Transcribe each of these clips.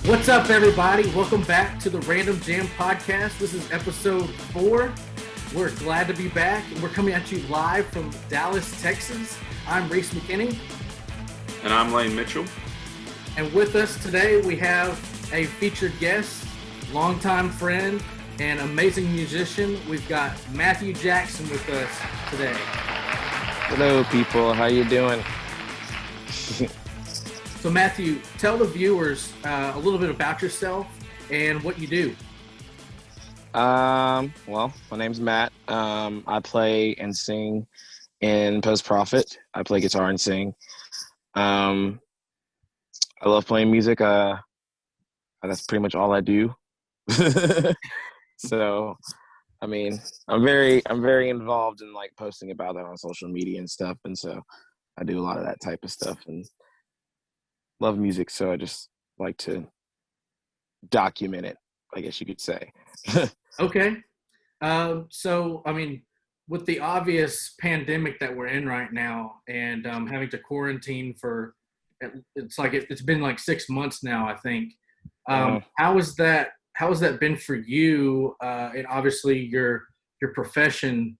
What's up, everybody? Welcome back to the Random Jam Podcast. This is episode 4. We're glad to be back, and we're coming at you live from Dallas, Texas. I'm Reese McKinney. And I'm Lane Mitchell. And with us today, we have a featured guest, longtime friend, and amazing musician. We've got Matthew Jackson with us today. Hello, people. How you doing? So, Matthew, tell the viewers a little bit about yourself and what you do. Well, my name's Matt. I play and sing in post-profit. I play guitar and sing. I love playing music. That's pretty much all I do. So, I mean, I'm very involved in like posting about that on social media and stuff, and so I do a lot of that type of stuff and love music. So I just like to document it, I guess you could say. Okay. So, I mean, with the obvious pandemic that we're in right now and having to quarantine for, it's been like 6 months now, I think. How has that been for you and obviously your profession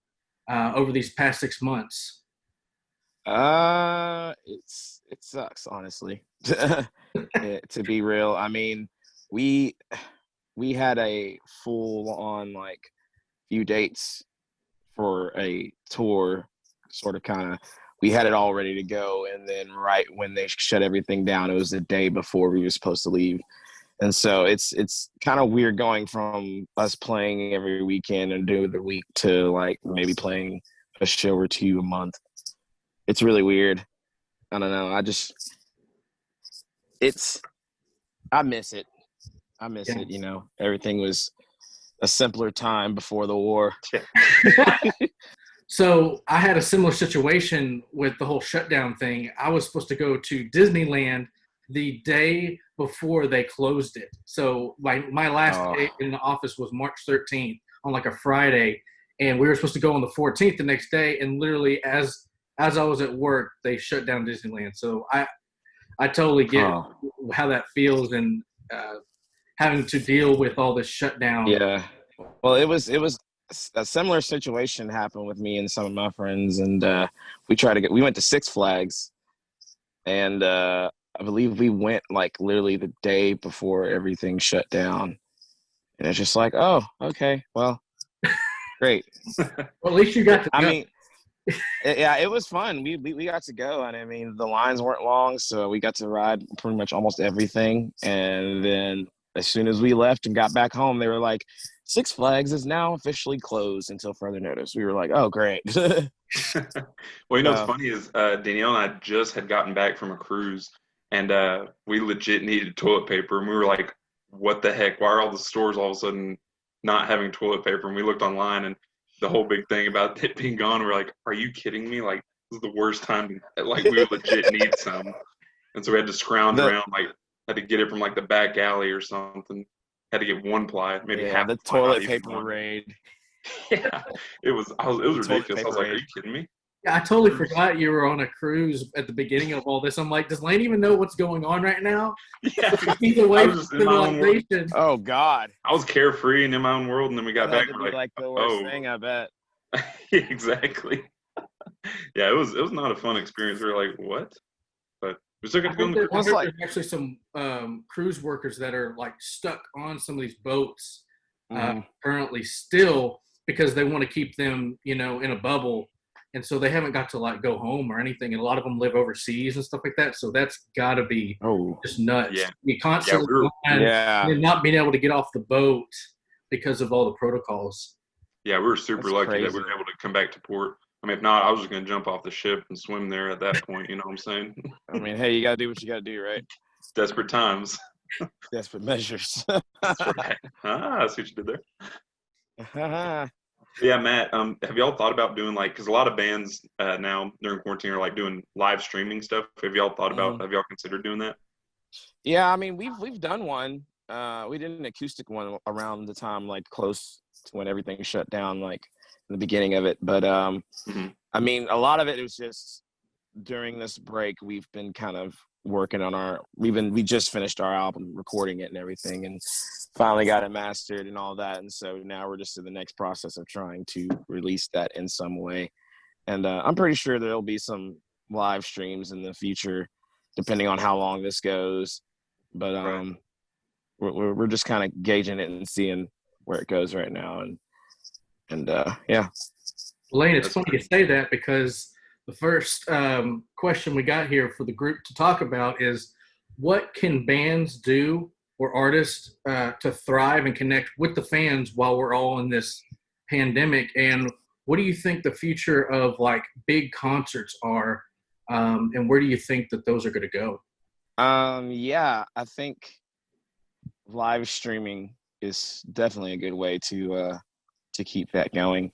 over these past 6 months? It sucks, honestly. To be real, I mean, we had a full on like few dates for a tour, sort of kind of. We had it all ready to go, and then right when they shut everything down, it was the day before we were supposed to leave. And so it's kind of weird going from us playing every weekend and doing the week to like maybe playing a show or two a month. It's really weird. I don't know. I miss it. It, you know. Everything was a simpler time before the war. So I had a similar situation with the whole shutdown thing. I was supposed to go to Disneyland the day before they closed it. So my last day in the office was March 13th on like a Friday, and we were supposed to go on the 14th the next day, and literally as I was at work, they shut down Disneyland. So I totally get how that feels and having to deal with all this shutdown. Yeah. Well, it was a similar situation happened with me and some of my friends, and we went to Six Flags, and I believe we went like literally the day before everything shut down. And it's just like, oh, okay, well, great. Well, at least you got to go. I mean, yeah, it was fun. We got to go, and I mean, the lines weren't long, so we got to ride pretty much almost everything. And then as soon as we left and got back home, they were like, Six Flags is now officially closed until further notice. We were like, oh, great. Well, you know what's funny is Danielle and I just had gotten back from a cruise, and we legit needed toilet paper. And we were like, what the heck? Why are all the stores all of a sudden not having toilet paper? And we looked online, and the whole big thing about it being gone, we're like, are you kidding me? Like, this is the worst time. Like, we legit need some. And so we had to scrounge around, like, had to get it from, like, the back alley or something. Had to get one ply, maybe half the ply, toilet paper raid. Yeah, it was ridiculous. I was like, are you kidding me? Yeah, I totally forgot you were on a cruise at the beginning of all this. I'm like, does Lane even know what's going on right now? Yeah. He's away from civilization. Oh, God. I was carefree and in my own world, and then we got back and we're like the worst thing, I bet. Exactly. Yeah, it was not a fun experience. We were like, what? But we still got to go on the cruise. There's actually some cruise workers that are like stuck on some of these boats currently still because they want to keep them, in a bubble. And so they haven't got to like go home or anything. And a lot of them live overseas and stuff like that. So that's got to be just nuts. Yeah. You constantly and not being able to get off the boat because of all the protocols. Yeah, we were super lucky crazy that we were able to come back to port. I mean, if not, I was just going to jump off the ship and swim there at that point. You know what I'm saying? I mean, hey, you got to do what you got to do, right? Desperate times. Desperate measures. That's right. I see what you did there. Yeah, Matt, have y'all thought about doing because a lot of bands now during quarantine are like doing live streaming stuff. Have y'all considered doing that? Yeah, I mean, we've done one. We did an acoustic one around the time like close to when everything shut down, like in the beginning of it. But I mean, a lot of it was just during this break, we've been kind of working on we just finished our album, recording it and everything, and finally got it mastered and all that. And so now we're just in the next process of trying to release that in some way. And I'm pretty sure there'll be some live streams in the future, depending on how long this goes. But Right. we're just kind of gauging it and seeing where it goes right now. And yeah. Lane, it's funny you say that, because the first question we got here for the group to talk about is, what can bands do or artists to thrive and connect with the fans while we're all in this pandemic? And what do you think the future of like big concerts are? And where do you think that those are going to go? Yeah, I think live streaming is definitely a good way to keep that going.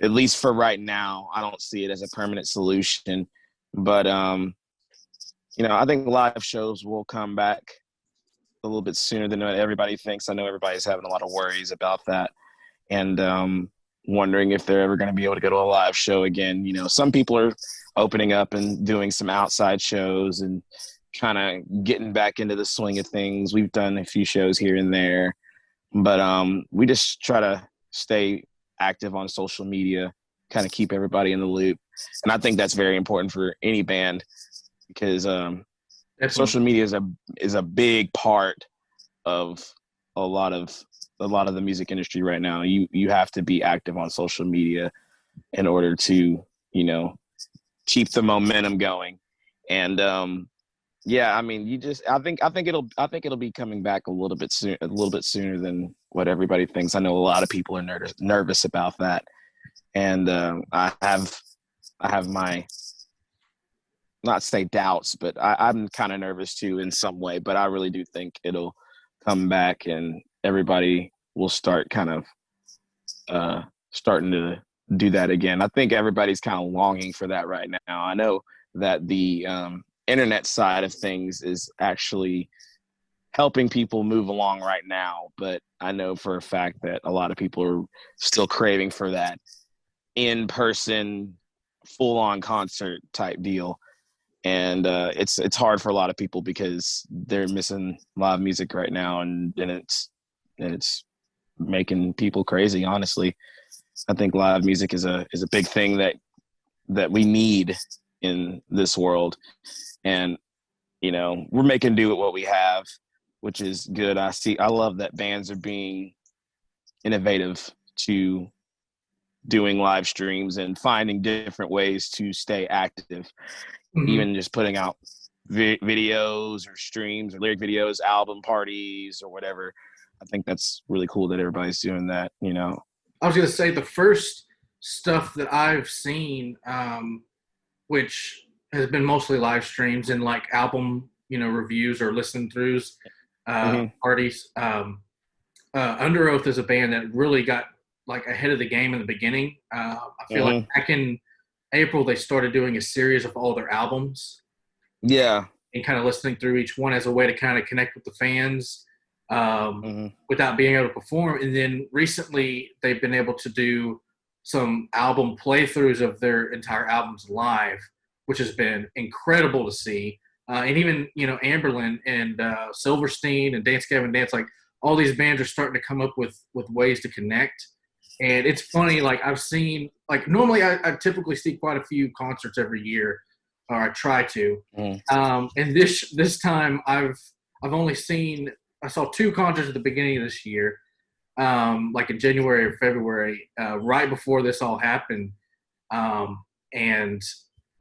At least for right now. I don't see it as a permanent solution, but I think live shows will come back a little bit sooner than what everybody thinks. I know everybody's having a lot of worries about that, and wondering if they're ever going to be able to go to a live show again. Some people are opening up and doing some outside shows and kind of getting back into the swing of things. We've done a few shows here and there, but we just try to stay active on social media, kind of keep everybody in the loop. And I think that's very important for any band, because social media is a big part of a lot of the music industry right now. You have to be active on social media in order to keep the momentum going. And yeah, I mean, I think it'll be coming back a little bit sooner than what everybody thinks. I know a lot of people are nervous about that, and I have my, not say doubts, but I'm kind of nervous too in some way. But I really do think it'll come back, and everybody will start kind of starting to do that again. I think everybody's kind of longing for that right now. I know that the internet side of things is actually helping people move along right now, but I know for a fact that a lot of people are still craving for that in-person, full-on concert type deal. And it's hard for a lot of people because they're missing live music right now, and it's making people crazy. Honestly, I think live music is a big thing that we need in this world, and we're making do with what we have, which is good. I love that bands are being innovative to doing live streams and finding different ways to stay active. Mm-hmm. Even just putting out videos or streams or lyric videos, album parties or whatever. I think that's really cool that everybody's doing that. I was going to say, the first stuff that I've seen, which has been mostly live streams and like album, reviews or listen throughs, parties. Under Oath is a band that really got like ahead of the game in the beginning. I feel like back in April, they started doing a series of all their albums. Yeah. And kind of listening through each one as a way to kind of connect with the fans without being able to perform. And then recently they've been able to do some album playthroughs of their entire albums live, which has been incredible to see. And even, Amberlin and Silverstein and Dance Gavin Dance, like all these bands are starting to come up with ways to connect. And it's funny, like I've seen, like normally I typically see quite a few concerts every year, or I try to. And this time I saw 2 concerts at the beginning of this year, like in January or February, right before this all happened. And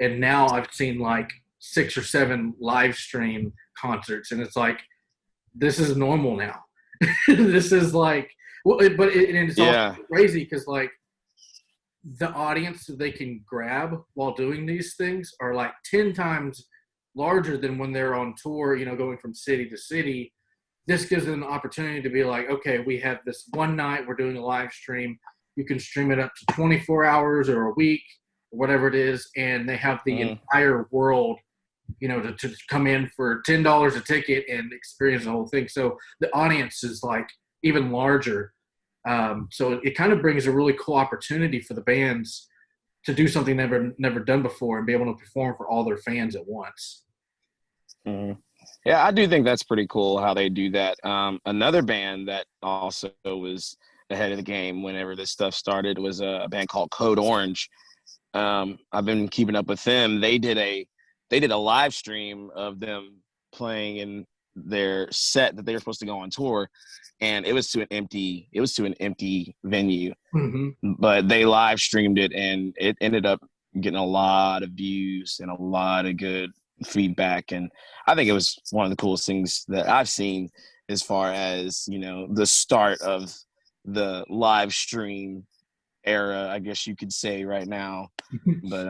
now I've seen like 6 or 7 live stream concerts, and it's like, this is normal now. This is like, it's also crazy because like the audience that they can grab while doing these things are like 10 times larger than when they're on tour, going from city to city. This gives them an opportunity to be like, okay, we have this one night, we're doing a live stream. You can stream it up to 24 hours or a week, or whatever it is, and they have the entire world, to come in for $10 a ticket and experience the whole thing. So the audience is like even larger. So it kind of brings a really cool opportunity for the bands to do something never done before and be able to perform for all their fans at once. Mhm. Yeah, I do think that's pretty cool how they do that. Another band that also was ahead of the game whenever this stuff started was a band called Code Orange. I've been keeping up with them. They did a live stream of them playing in their set that they were supposed to go on tour, and it was to an empty venue, Mm-hmm. but they live streamed it, and it ended up getting a lot of views and a lot of good feedback. And I think it was one of the coolest things that I've seen as far as, the start of the live stream era, I guess you could say right now. But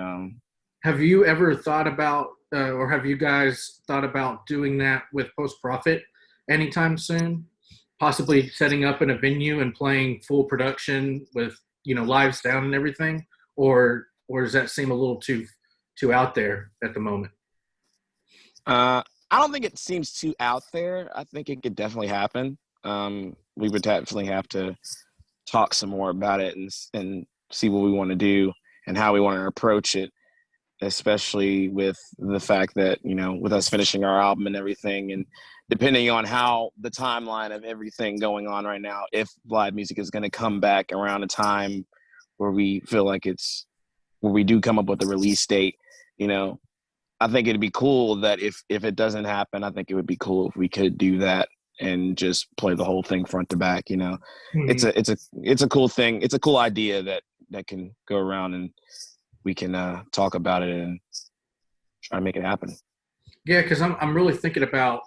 Have you ever thought about, or have you guys thought about doing that with Post Profit anytime soon? Possibly setting up in a venue and playing full production with, live sound and everything, or does that seem a little too out there at the moment? I don't think it seems too out there. I think it could definitely happen. We would definitely have to talk some more about it and see what we want to do and how we want to approach it, especially with the fact that, with us finishing our album and everything, and depending on how the timeline of everything going on right now, if live music is going to come back around a time where we feel like where we do come up with a release date, I think it'd be cool that if it doesn't happen, I think it would be cool if we could do that and just play the whole thing front to back. It's a cool thing. It's a cool idea that can go around, and we can talk about it and try to make it happen. Yeah, because I'm really thinking about,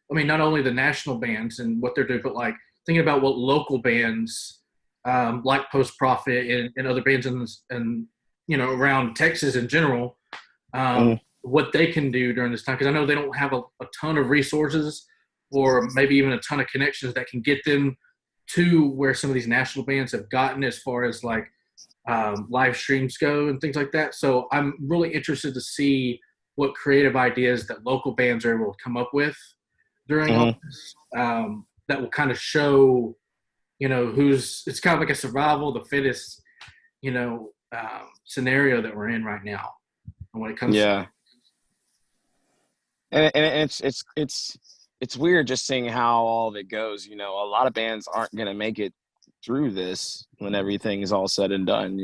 not only the national bands and what they're doing, but like thinking about what local bands like Post Profit and other bands and around Texas in general, what they can do during this time. Because I know they don't have a ton of resources or maybe even a ton of connections that can get them to where some of these national bands have gotten as far as like live streams go and things like that. So I'm really interested to see what creative ideas that local bands are able to come up with during all this, that will kind of show, it's kind of like a survival of the fittest, scenario that we're in right now. And when it comes to and it's weird just seeing how all of it goes. A lot of bands aren't going to make it through this when everything is all said and done,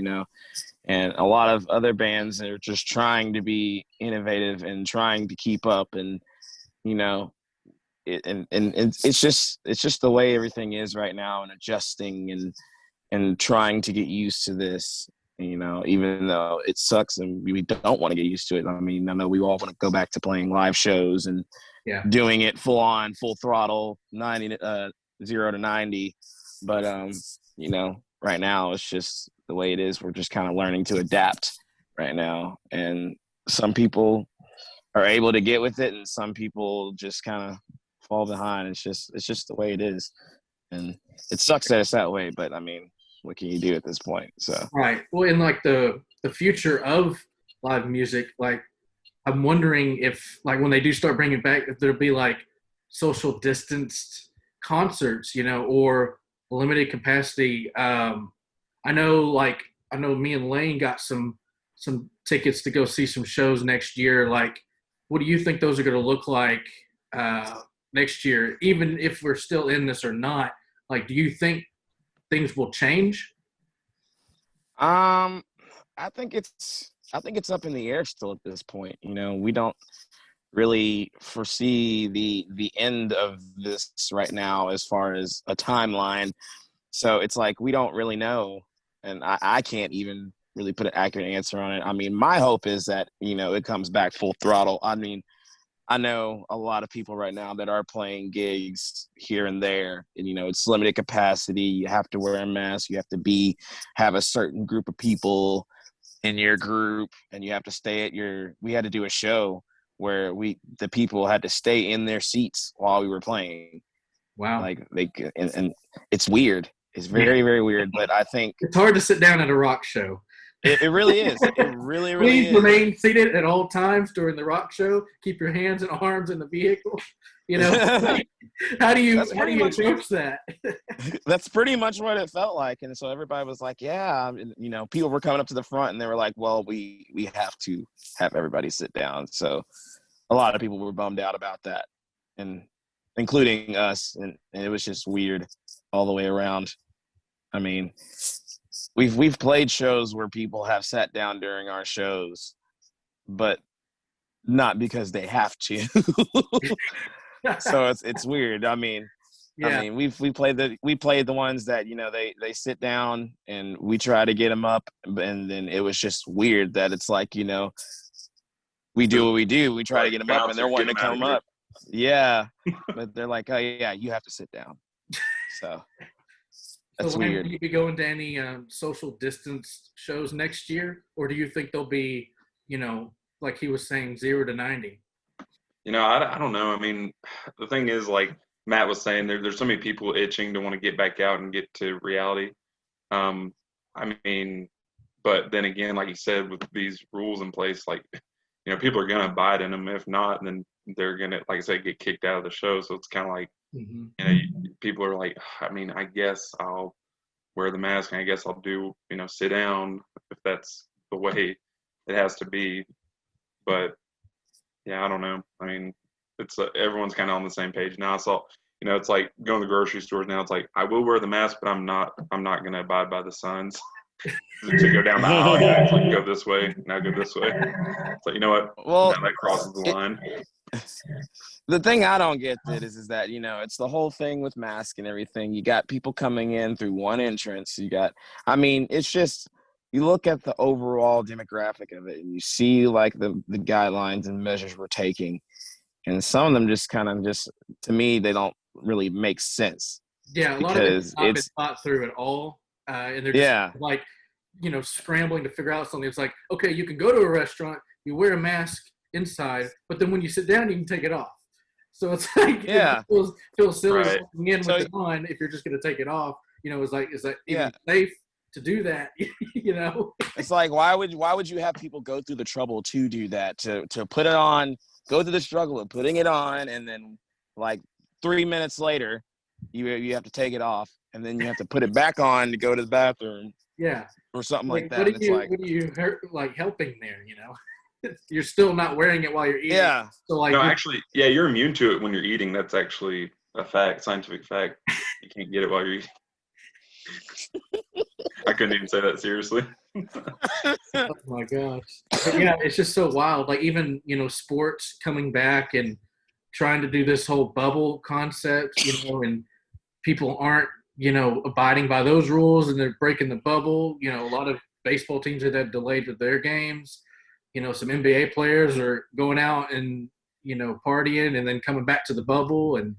and a lot of other bands are just trying to be innovative and trying to keep up, and it's just the way everything is right now, and adjusting and trying to get used to this, even though it sucks and we don't want to get used to it. I know we all want to go back to playing live shows and doing it full throttle, 0 to 90. But, right now it's just the way it is. We're just kind of learning to adapt right now. And some people are able to get with it, and some people just kind of fall behind. It's just the way it is. And it sucks that it's that way, but what can you do at this point? So right. Well, in like the future of live music, like I'm wondering if like when they do start bringing it back, if there'll be like social distanced concerts, or limited capacity. I know me and Lane got some tickets to go see some shows next year. Like, what do you think those are going to look like next year, even if we're still in this or not? Like, do you think things will change? I think it's up in the air still at this point. We don't really foresee the end of this right now as far as a timeline. So it's like we don't really know, and I can't even really put an accurate answer on it. My hope is that, it comes back full throttle. I know a lot of people right now that are playing gigs here and there, and, it's limited capacity. You have to wear a mask. You have to have a certain group of people in your group, and you have to stay we had to do a show where the people had to stay in their seats while we were playing. Wow. Like and it's weird. It's very, very weird, but I think it's hard to sit down at a rock show. It really is. It really, really Please remain seated at all times during the rock show. Keep your hands and arms in the vehicle. How do you approach that? That's pretty much what it felt like. And so everybody was like, yeah, people were coming up to the front and they were like, well, we have to have everybody sit down. So a lot of people were bummed out about that, and including us, and it was just weird all the way around. I mean, we've played shows where people have sat down during our shows, but not because they have to. So it's weird. I mean, we played the ones that, you know, they sit down and we try to get them up, and then it was just weird that it's like, you know, we do what we do. We try to get them up, and they're wanting to come up. Yeah, but they're like, oh yeah, you have to sit down. So that's weird. Will you be going to any social distance shows next year, or do you think they'll be, you know, like he was saying, 0 to 90? You know, I don't know. I mean, the thing is, like Matt was saying, there's so many people itching to want to get back out and get to reality. I mean, but then again, like you said, with these rules in place, like, you know, people are going to abide in them. If not, then they're going to, like I said, get kicked out of the show. So it's kind of like, you know, people are like, I mean, I guess I'll wear the mask, and I guess I'll do, you know, sit down if that's the way it has to be. But yeah, I don't know. I mean, it's everyone's kind of on the same page now. So, you know, it's like going to the grocery stores now. It's like, I will wear the mask, but I'm not going to abide by the signs to go down the aisle. You know, it's like, go this way, now go this way. It's like, you know what? Well, now that crosses the line. The thing I don't get is that, you know, it's the whole thing with mask and everything. You got people coming in through one entrance. I mean, it's just, you look at the overall demographic of it, and you see like the guidelines and measures we're taking, and some of them just kind of to me, they don't really make sense. Yeah, a lot of it's not been thought through at all, and they're just like, you know, scrambling to figure out something. It's like, okay, you can go to a restaurant, you wear a mask inside, but then when you sit down, you can take it off. So it's like, it feels silly walking in with it on if you're just going to take it off. You know, is that even safe to do that? You know, it's like, why would you have people go through the trouble to do that, to put it on, go through the struggle of putting it on, and then like 3 minutes later you have to take it off, and then you have to put it back on to go to the bathroom, or something like that. What are you like helping there, you know? You're still not wearing it while you're eating. Yeah. So like, no, actually, yeah, you're immune to it when you're eating. That's actually a fact, scientific fact. You can't get it while you're eating. I couldn't even say that seriously. Oh my gosh. But yeah, it's just so wild. Like, even, you know, sports coming back and trying to do this whole bubble concept, you know, and people aren't, you know, abiding by those rules, and they're breaking the bubble. You know, a lot of baseball teams that have delayed their games. You know, some NBA players are going out and, you know, partying and then coming back to the bubble and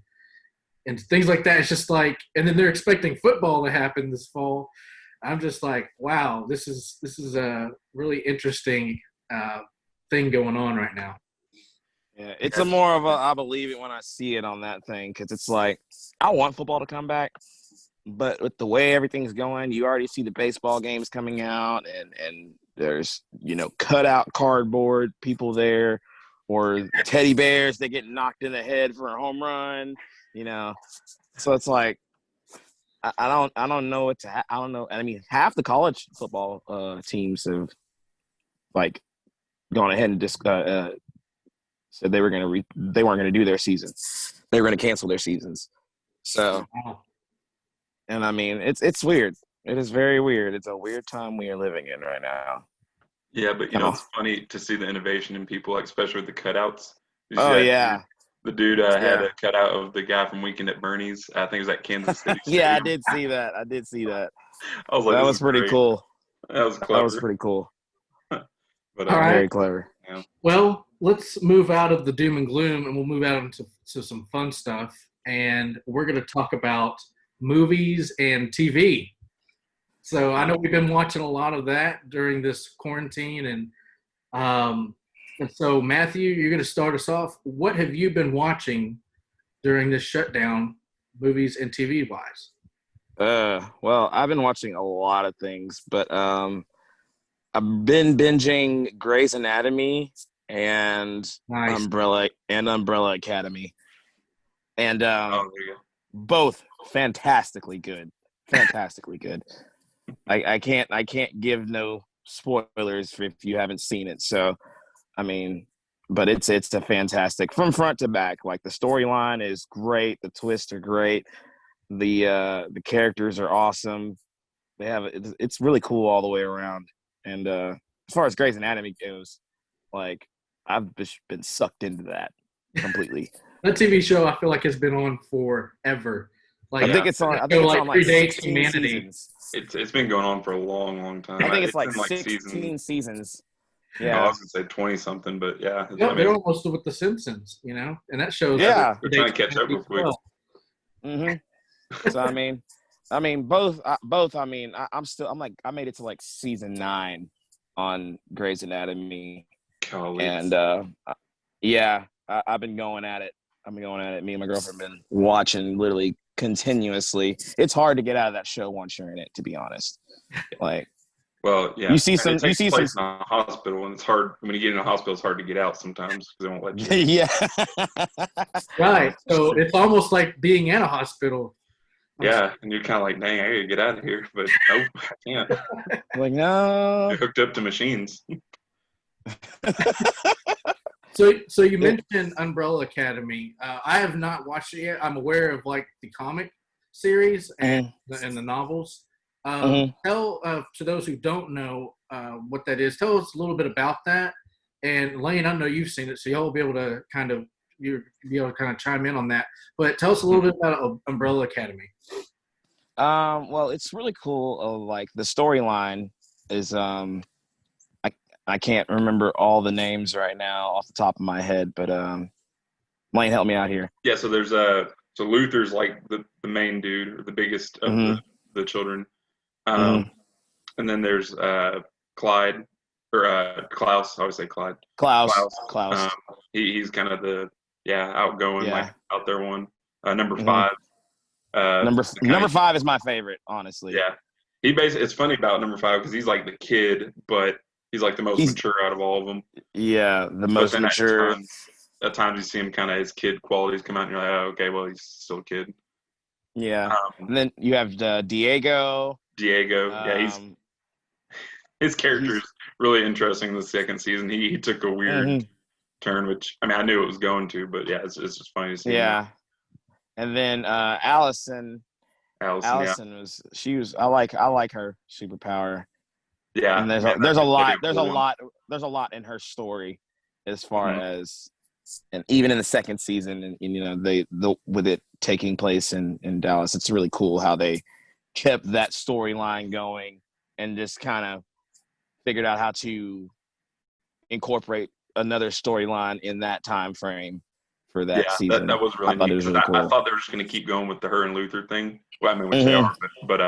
things like that. It's just like, and then they're expecting football to happen this fall. I'm just like, wow, this is a really interesting thing going on right now. Yeah, it's a more of a, I believe it when I see it on that thing, because it's like, I want football to come back, but with the way everything's going, you already see the baseball games coming out, and there's, you know, cut out cardboard people there, or teddy bears that get knocked in the head for a home run, you know. So it's like, I don't know what to I don't know. I mean, half the college football teams have like gone ahead and just said they weren't going to do their season. They were going to cancel their seasons. So, and I mean, it's weird. It is very weird. It's a weird time we are living in right now. Yeah, but you know, it's funny to see the innovation in people, like especially with the cutouts. Oh yeah. The dude had a cutout of the guy from Weekend at Bernie's. I think it was at Kansas City. Yeah, I did see that. I was like, that was pretty cool. That was clever. That was pretty cool. But very clever. Yeah. Well, let's move out of the doom and gloom, and we'll move out into some fun stuff. And we're going to talk about movies and TV. So I know we've been watching a lot of that during this quarantine, and so Matthew, you're going to start us off. What have you been watching during this shutdown, movies and TV wise? Well, I've been watching a lot of things, but I've been binging Grey's Anatomy and Umbrella Academy, and both fantastically good. I can't give no spoilers if you haven't seen it. So, I mean, but it's a fantastic from front to back. Like the storyline is great, the twists are great, the characters are awesome. It's really cool all the way around. And as far as Grey's Anatomy goes, like I've just been sucked into that completely. That TV show I feel like has been on forever. Like I think it's on. I think it's on like predates 16 humanity. seasons. It's been going on for a long time. I think it's like been 16 seasons. I Yeah, was gonna say 20 something, but yeah. Yeah, they're almost with the Simpsons, you know, and that shows. Yeah. They're trying to catch up real quick. So I mean, both. I mean, I made it to like season 9 on Grey's Anatomy, Golly. and yeah, I've been going at it. Me and my girlfriend been watching literally continuously. It's hard to get out of that show once you're in it, to be honest. Like, well, yeah, you see and some. it takes place in a hospital, and it's hard when you get in a hospital. It's hard to get out sometimes because they won't let you. Yeah. Right. So it's almost like being in a hospital. Yeah, and you're kind of like, dang, I gotta get out of here, but nope, I can't. Like, no. You're hooked up to machines. So you mentioned Umbrella Academy. I have not watched it yet. I'm aware of like the comic series and the novels. Tell to those who don't know what that is. Tell us a little bit about that. And Lane, I know you've seen it, so y'all will be able to kind of chime in on that. But tell us a little bit about Umbrella Academy. Well, it's really cool. Like the storyline is I can't remember all the names right now off the top of my head, but Lane, help me out here. Yeah, so there's so Luther's like the main dude, or the biggest of the children. And then there's Clyde or Klaus. I always say Clyde. Klaus. He's kind of the outgoing, like out there one. Number 5. Number 5 is my favorite, honestly. Yeah, it's funny about number 5 because he's like the kid, but he's like the most mature out of all of them. Yeah, the most mature. At times you see him kind of his kid qualities come out, and you're like, oh, okay, well he's still a kid. Yeah, and then you have Diego. Yeah, his character is really interesting in the second season. He took a weird turn, which I mean I knew it was going to, but yeah, it's just funny to see. Yeah, and then Allison was I like her superpower. Yeah, and there's a lot in her story as far as, and even in the second season, and you know with it taking place in Dallas, it's really cool how they kept that storyline going and just kind of figured out how to incorporate another storyline in that time frame for that season. That was really neat. Really cool. I thought they were just going to keep going with the her and Luther thing. Well, I mean, which they are, but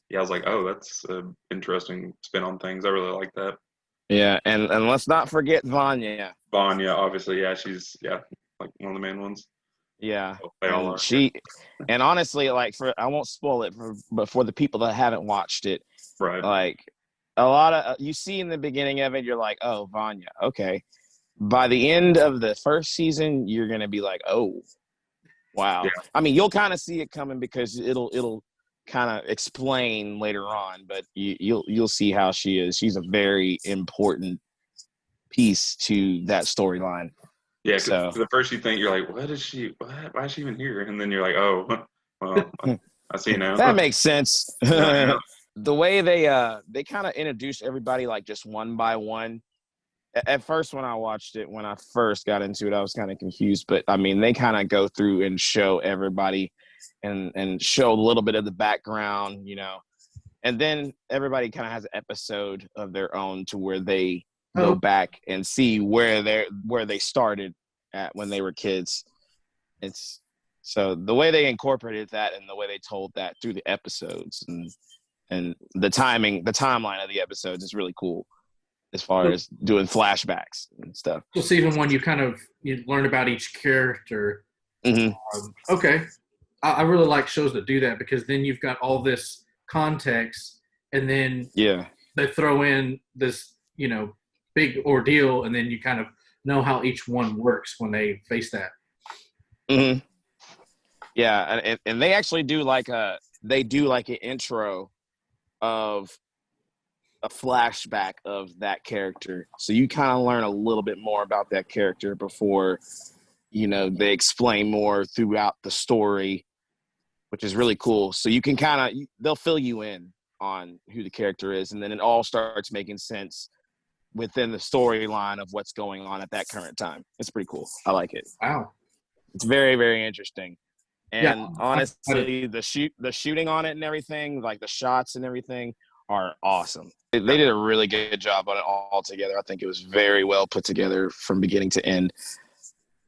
yeah, I was like, oh, that's an interesting spin on things. I really like that. Yeah, and let's not forget Vanya. Vanya, obviously, yeah, she's like one of the main ones. Yeah, they all are. And honestly, like I won't spoil it, but for the people that haven't watched it, right? Like a lot of you see in the beginning of it, you're like, oh, Vanya, okay. By the end of the first season, you're gonna be like, oh, wow. Yeah. I mean, you'll kind of see it coming because it'll kind of explain later on, but you'll see how she is. She's a very important piece to that storyline. Yeah, because the first you think, you're like, why is she even here? And then you're like, oh, well, I see now. That makes sense. The way they kind of introduced everybody like just one by one. At first, when I watched it, when I first got into it, I was kind of confused. But I mean, they kind of go through and show everybody and show a little bit of the background, you know. And then everybody kind of has an episode of their own to where they go back and see where they started at when they were kids. It's so the way they incorporated that and the way they told that through the episodes and the timeline of the episodes is really cool as far as doing flashbacks and stuff. So season 1, you learn about each character. Okay. I really like shows that do that because then you've got all this context and then they throw in this, you know, big ordeal and then you kind of know how each one works when they face that. Yeah, and they actually do like an intro of a flashback of that character. So you kind of learn a little bit more about that character before, they explain more throughout the story, which is really cool. So you can they'll fill you in on who the character is, and then it all starts making sense within the storyline of what's going on at that current time. It's pretty cool. I like it. Wow. It's very, very interesting. And Yeah, honestly, the shooting on it and everything, like the shots and everything, are awesome. They did a really good job on it all together. I think it was very well put together from beginning to end.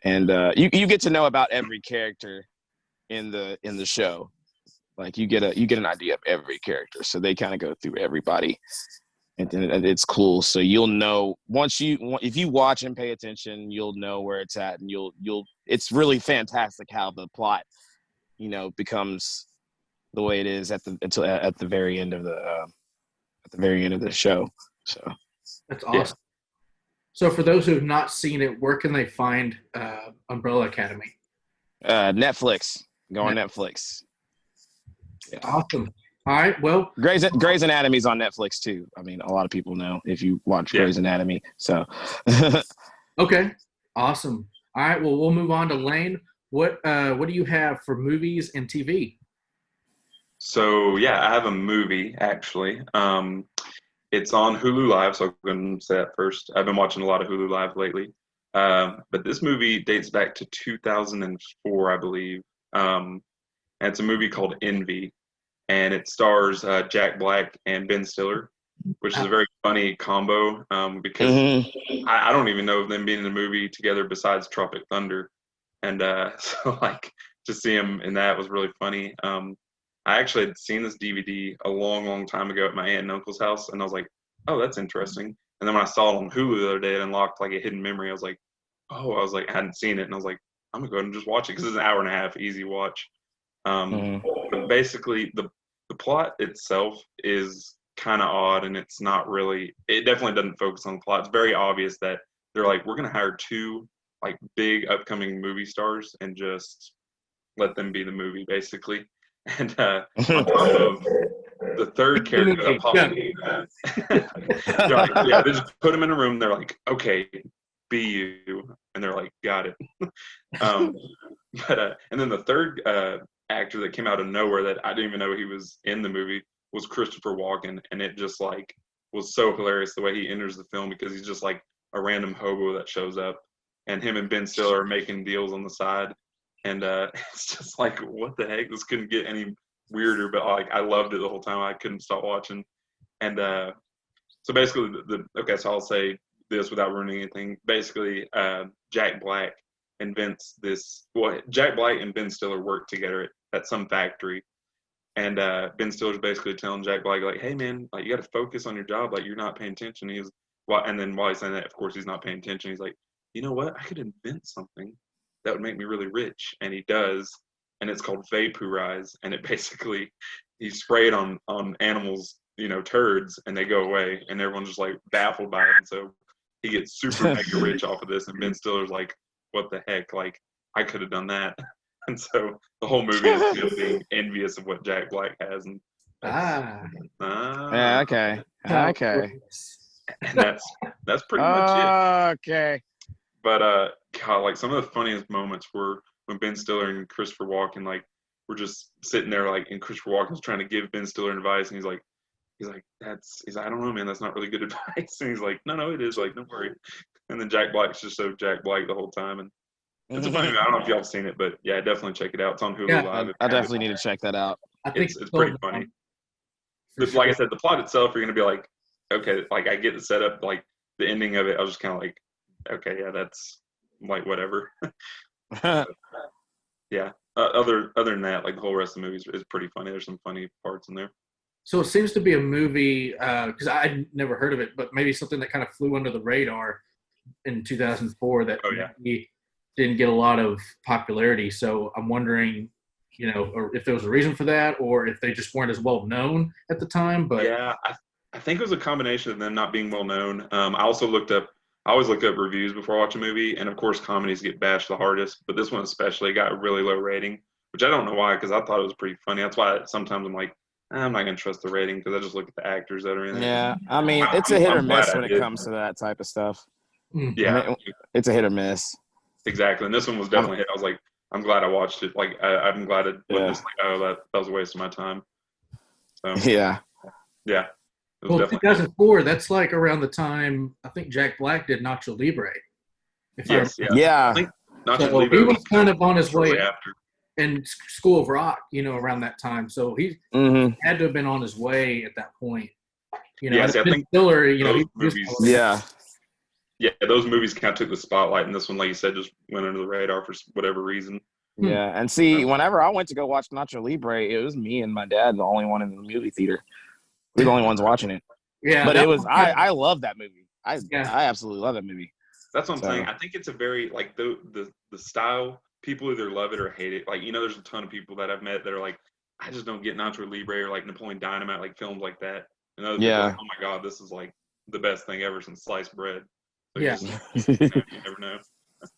And you get to know about every character in the show. Like you get an idea of every character. So they kind of go through everybody, and it's cool. So you'll know if you watch and pay attention, you'll know where it's at, and it's really fantastic how the plot, becomes the way it is at the very end of the show. So that's awesome. Yeah. So for those who have not seen it, where can they find Umbrella Academy? Netflix. Go on Netflix. Yeah. Awesome. All right. Well, Grey's Anatomy's on Netflix too. I mean, a lot of people know if you watch Grey's Anatomy. So. Okay. Awesome. All right. Well, we'll move on to Lane. What do you have for movies and TV? So yeah, I have a movie actually. It's on Hulu Live, so I'm going to say that first. I've been watching a lot of Hulu Live lately. But this movie dates back to 2004, I believe. And it's a movie called Envy. And it stars Jack Black and Ben Stiller, which is a very funny combo because I don't even know of them being in a movie together besides Tropic Thunder. And so, to see him in that was really funny. I actually had seen this DVD a long, long time ago at my aunt and uncle's house, and I was like, oh, that's interesting. And then when I saw it on Hulu the other day, it unlocked a hidden memory. I was like, I hadn't seen it, and I was like, I'm going to go ahead and just watch it because it's an hour and a half, easy watch. But basically, the plot itself is kind of odd, and it definitely doesn't focus on the plot. It's very obvious that they're like, we're going to hire two big upcoming movie stars and just let them be the movie, basically. And on top of the third character, they just put him in a room. They're like, okay, be you, and they're like, got it. And then the third actor that came out of nowhere that I didn't even know he was in the movie was Christopher Walken, and it just was so hilarious the way he enters the film because he's just a random hobo that shows up, and him and Ben Stiller are making deals on the side. And it's just what the heck? This couldn't get any weirder, but I loved it the whole time. I couldn't stop watching. And so basically, so I'll say this without ruining anything. Basically, Jack Black invents this. Well, Jack Black and Ben Stiller work together at some factory, and Ben Stiller's basically telling Jack Black, hey man, you got to focus on your job. You're not paying attention. And then while he's saying that, of course, he's not paying attention. He's like, you know what? I could invent something that would make me really rich. And he does, and it's called Vaporize, and it basically, he sprayed on animals, turds, and they go away, and everyone's just baffled by it. And so he gets super mega rich off of this, and Ben Stiller's like, what the heck? I could have done that. And so the whole movie is him being envious of what Jack Black has. And yeah, okay. And that's pretty much it. Okay. But God, some of the funniest moments were when Ben Stiller and Christopher Walken were just sitting there and Christopher Walken's trying to give Ben Stiller advice, and he's like, I don't know, man, that's not really good advice. And he's like, no, it is. Don't worry. And then Jack Black's just so Jack Black the whole time, and it's a funny movie. I don't know if y'all have seen it, but yeah, definitely check it out. It's on Hulu Live. I definitely need to check that out. I think it's pretty funny. Sure. I said, the plot itself, you're gonna be okay, I get the setup, the ending of it, I was just kind of okay, yeah, that's whatever. Yeah. Other than that, the whole rest of the movie is pretty funny. There's some funny parts in there. So it seems to be a movie because I'd never heard of it, but maybe something that kind of flew under the radar in 2004 that didn't get a lot of popularity. So I'm wondering, or if there was a reason for that, or if they just weren't as well known at the time. But yeah, I think it was a combination of them not being well known. I always look up reviews before I watch a movie, and of course comedies get bashed the hardest, but this one especially got a really low rating, which I don't know why, because I thought it was pretty funny. That's why sometimes I'm I'm not gonna trust the rating because I just look at the actors that are in it. Yeah, I mean, it's a hit or miss when it comes to that type of stuff. Yeah, I mean, it's a hit or miss. Exactly, and this one was definitely a hit. I was like, I'm glad I watched it. Like, I'm glad it wasn't just like, oh, that was a waste of my time. So yeah. Well, 2004, that's like around the time I think Jack Black did Nacho Libre. Yeah. I think Nacho so Libre he was kind of on his way after. in School of Rock, around that time. So he had to have been on his way at that point. I think Stiller, those movies. Yeah, those movies kind of took the spotlight, and this one, like you said, just went under the radar for whatever reason. Yeah, and see, whenever I went to go watch Nacho Libre, it was me and my dad, the only one in the movie theater. We're the only ones watching it. Yeah, but it was I love that movie. I absolutely love that movie. That's what I'm saying. I think it's a very like the style. People either love it or hate it. Like there's a ton of people that I've met that are like, I just don't get Nacho Libre or like Napoleon Dynamite, like films like that. And other people are like, oh my god, this is like the best thing ever since sliced bread. So you never know.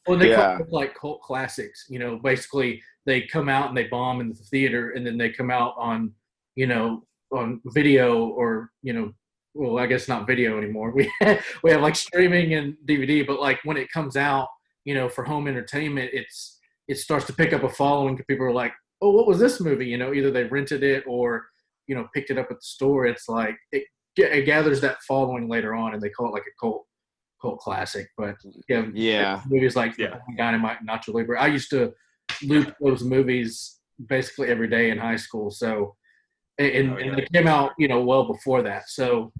Well, they call it like cult classics. Basically they come out and they bomb in the theater, and then they come out on on video or well, I guess not video anymore. We have like streaming and DVD, but like when it comes out, for home entertainment, it starts to pick up a following. People are like, oh, what was this movie? Either they rented it or picked it up at the store. It's like it gathers that following later on, and they call it like a cult classic. But movies like Dynamite and Nacho Libre. I used to loop those movies basically every day in high school. So. And it came out, well before that. So,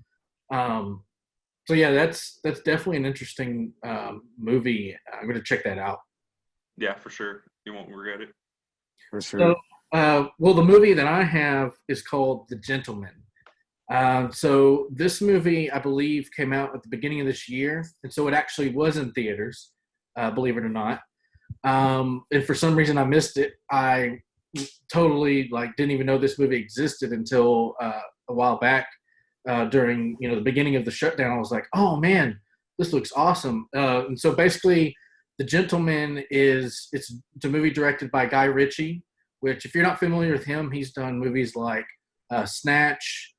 that's definitely an interesting movie. I'm going to check that out. Yeah, for sure. You won't regret it. For sure. So, the movie that I have is called The Gentleman. So this movie, I believe, came out at the beginning of this year, and so it actually was in theaters, believe it or not. And for some reason, I missed it. I totally didn't even know this movie existed until a while back during the beginning of the shutdown. I was like, oh man, this looks awesome. And so basically The Gentleman it's a movie directed by Guy Ritchie, which if you're not familiar with him, he's done movies like Snatch,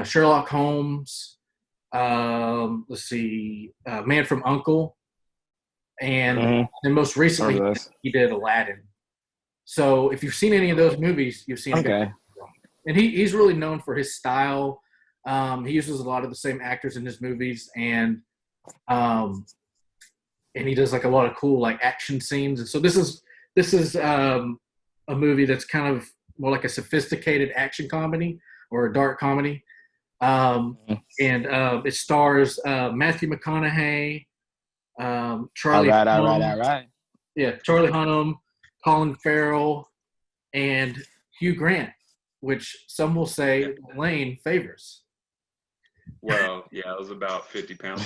Sherlock Holmes, Man from U.N.C.L.E. and most recently he did Aladdin. So if you've seen any of those movies, you've seen him. And he's really known for his style. He uses a lot of the same actors in his movies, and he does like a lot of cool like action scenes. And so this is a movie that's kind of more like a sophisticated action comedy or a dark comedy. And it stars Matthew McConaughey, Charlie. All right. Yeah, Charlie Hunnam, Colin Farrell, and Hugh Grant, which some will say Lane favors. Well, yeah, it was about 50 pounds.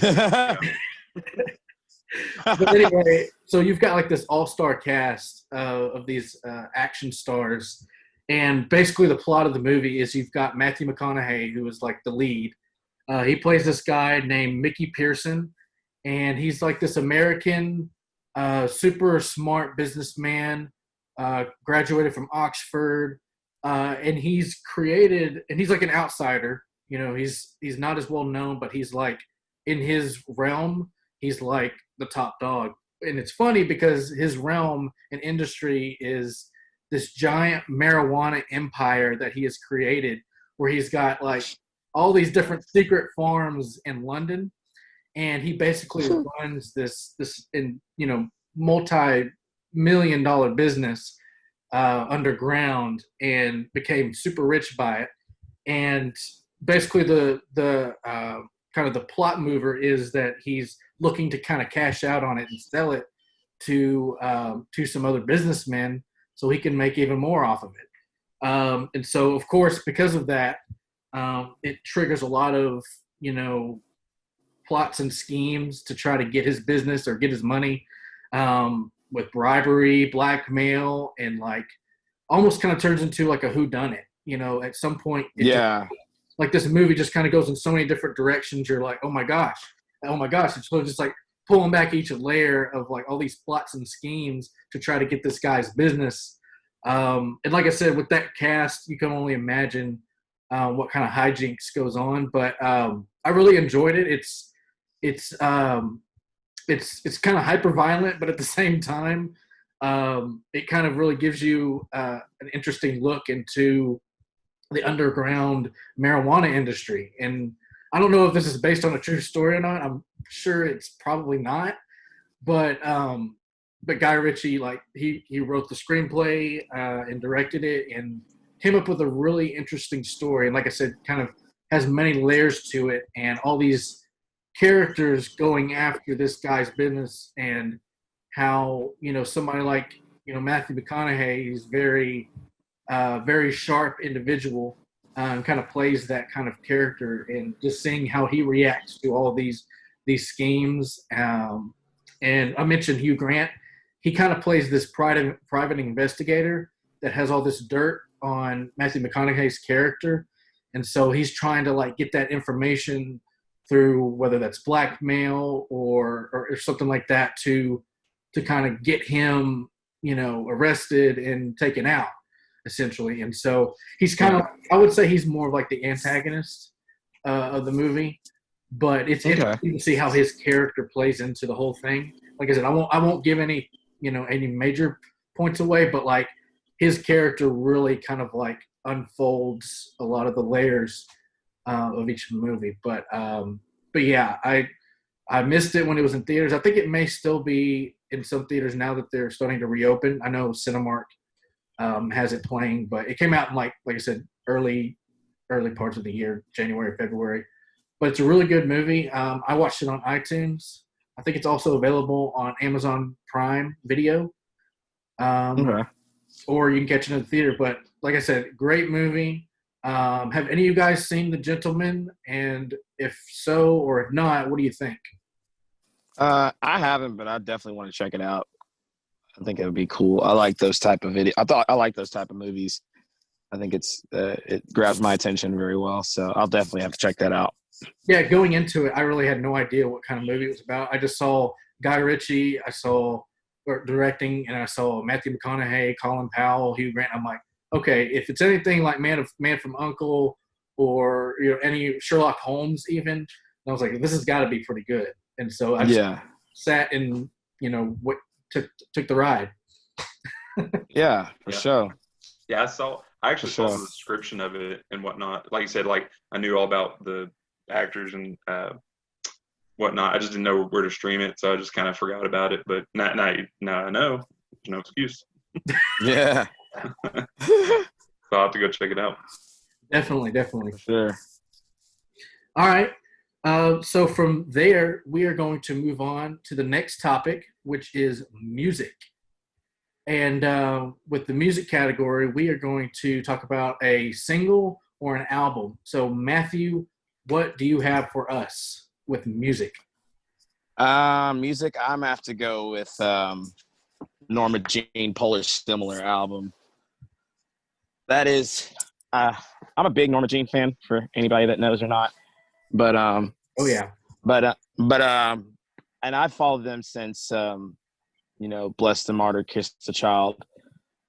But anyway, so you've got like this all-star cast of these action stars, and basically the plot of the movie is you've got Matthew McConaughey, who is like the lead. He plays this guy named Mickey Pearson, and he's like this American super smart businessman, graduated from Oxford, and he's like an outsider. He's not as well known, but he's like in his realm, he's like the top dog. And it's funny because his realm and industry is this giant marijuana empire that he has created, where he's got like all these different secret farms in London. And he basically runs this multi-million-dollar business underground, and became super rich by it. And basically, the kind of the plot mover is that he's looking to kind of cash out on it and sell it to some other businessmen so he can make even more off of it. And so, of course, because of that, it triggers a lot of plots and schemes to try to get his business or get his money, with bribery, blackmail, and like almost kind of turns into like a whodunit. At some point, like this movie just kind of goes in so many different directions. You're like, oh my gosh. It's sort of just like pulling back each layer of like all these plots and schemes to try to get this guy's business. And like I said, with that cast, you can only imagine what kind of hijinks goes on. But I really enjoyed it. It's kind of hyper violent, but at the same time, it kind of really gives you an interesting look into the underground marijuana industry. And I don't know if this is based on a true story or not. I'm sure it's probably not. But Guy Ritchie, like he wrote the screenplay and directed it, and came up with a really interesting story. And like I said, kind of has many layers to it, and all these characters going after this guy's business, and how somebody like Matthew McConaughey is very sharp individual, and kind of plays that kind of character, and just seeing how he reacts to all these schemes. And I mentioned Hugh Grant. He kind of plays this private investigator that has all this dirt on Matthew McConaughey's character, and so he's trying to like get that information through whether that's blackmail or something like that to kind of get him arrested and taken out, essentially. And so he's kind of, I would say he's more of like the antagonist of the movie, but it's interesting to see how his character plays into the whole thing. Like I said, I won't give any major points away, but like his character really kind of like unfolds a lot of the layers of each movie. But yeah, I missed it when it was in theaters. I think it may still be in some theaters now that they're starting to reopen. I know Cinemark has it playing, but it came out in like I said, early parts of the year, January, February. But it's a really good movie. I watched it on iTunes. I think it's also available on Amazon Prime Video. Or you can catch it in the theater. But like I said, great movie. Have any of you guys seen The Gentleman? And if so, or if not, what do you think? I haven't, but I definitely want to check it out. I think it would be cool. I like those type of I like those type of movies. I think it grabs my attention very well. So I'll definitely have to check that out. Yeah, going into it, I really had no idea what kind of movie it was about. I just saw Guy Ritchie, I saw directing, and I saw Matthew McConaughey, Colin Powell, Hugh Grant. I'm like, okay, if it's anything like Man from U.N.C.L.E. or any Sherlock Holmes even, I was like, this has got to be pretty good. And so I just sat and took the ride. Yeah, for sure. Yeah, I actually saw the description of it and whatnot. Like you said, like I knew all about the actors and whatnot. I just didn't know where to stream it, so I just kind of forgot about it. But now I know. There's no excuse. Yeah. So I'll have to go check it out. Definitely. For sure. All right. So from there, we are going to move on to the next topic, which is music. And with the music category, we are going to talk about a single or an album. So Matthew, what do you have for us with music? Music, I'm gonna have to go with Norma Jean Polish Similar album. That is, I'm a big Norma Jean fan, for anybody that knows or not. But oh yeah. But and I've followed them since Bless the Martyr, Kiss the Child.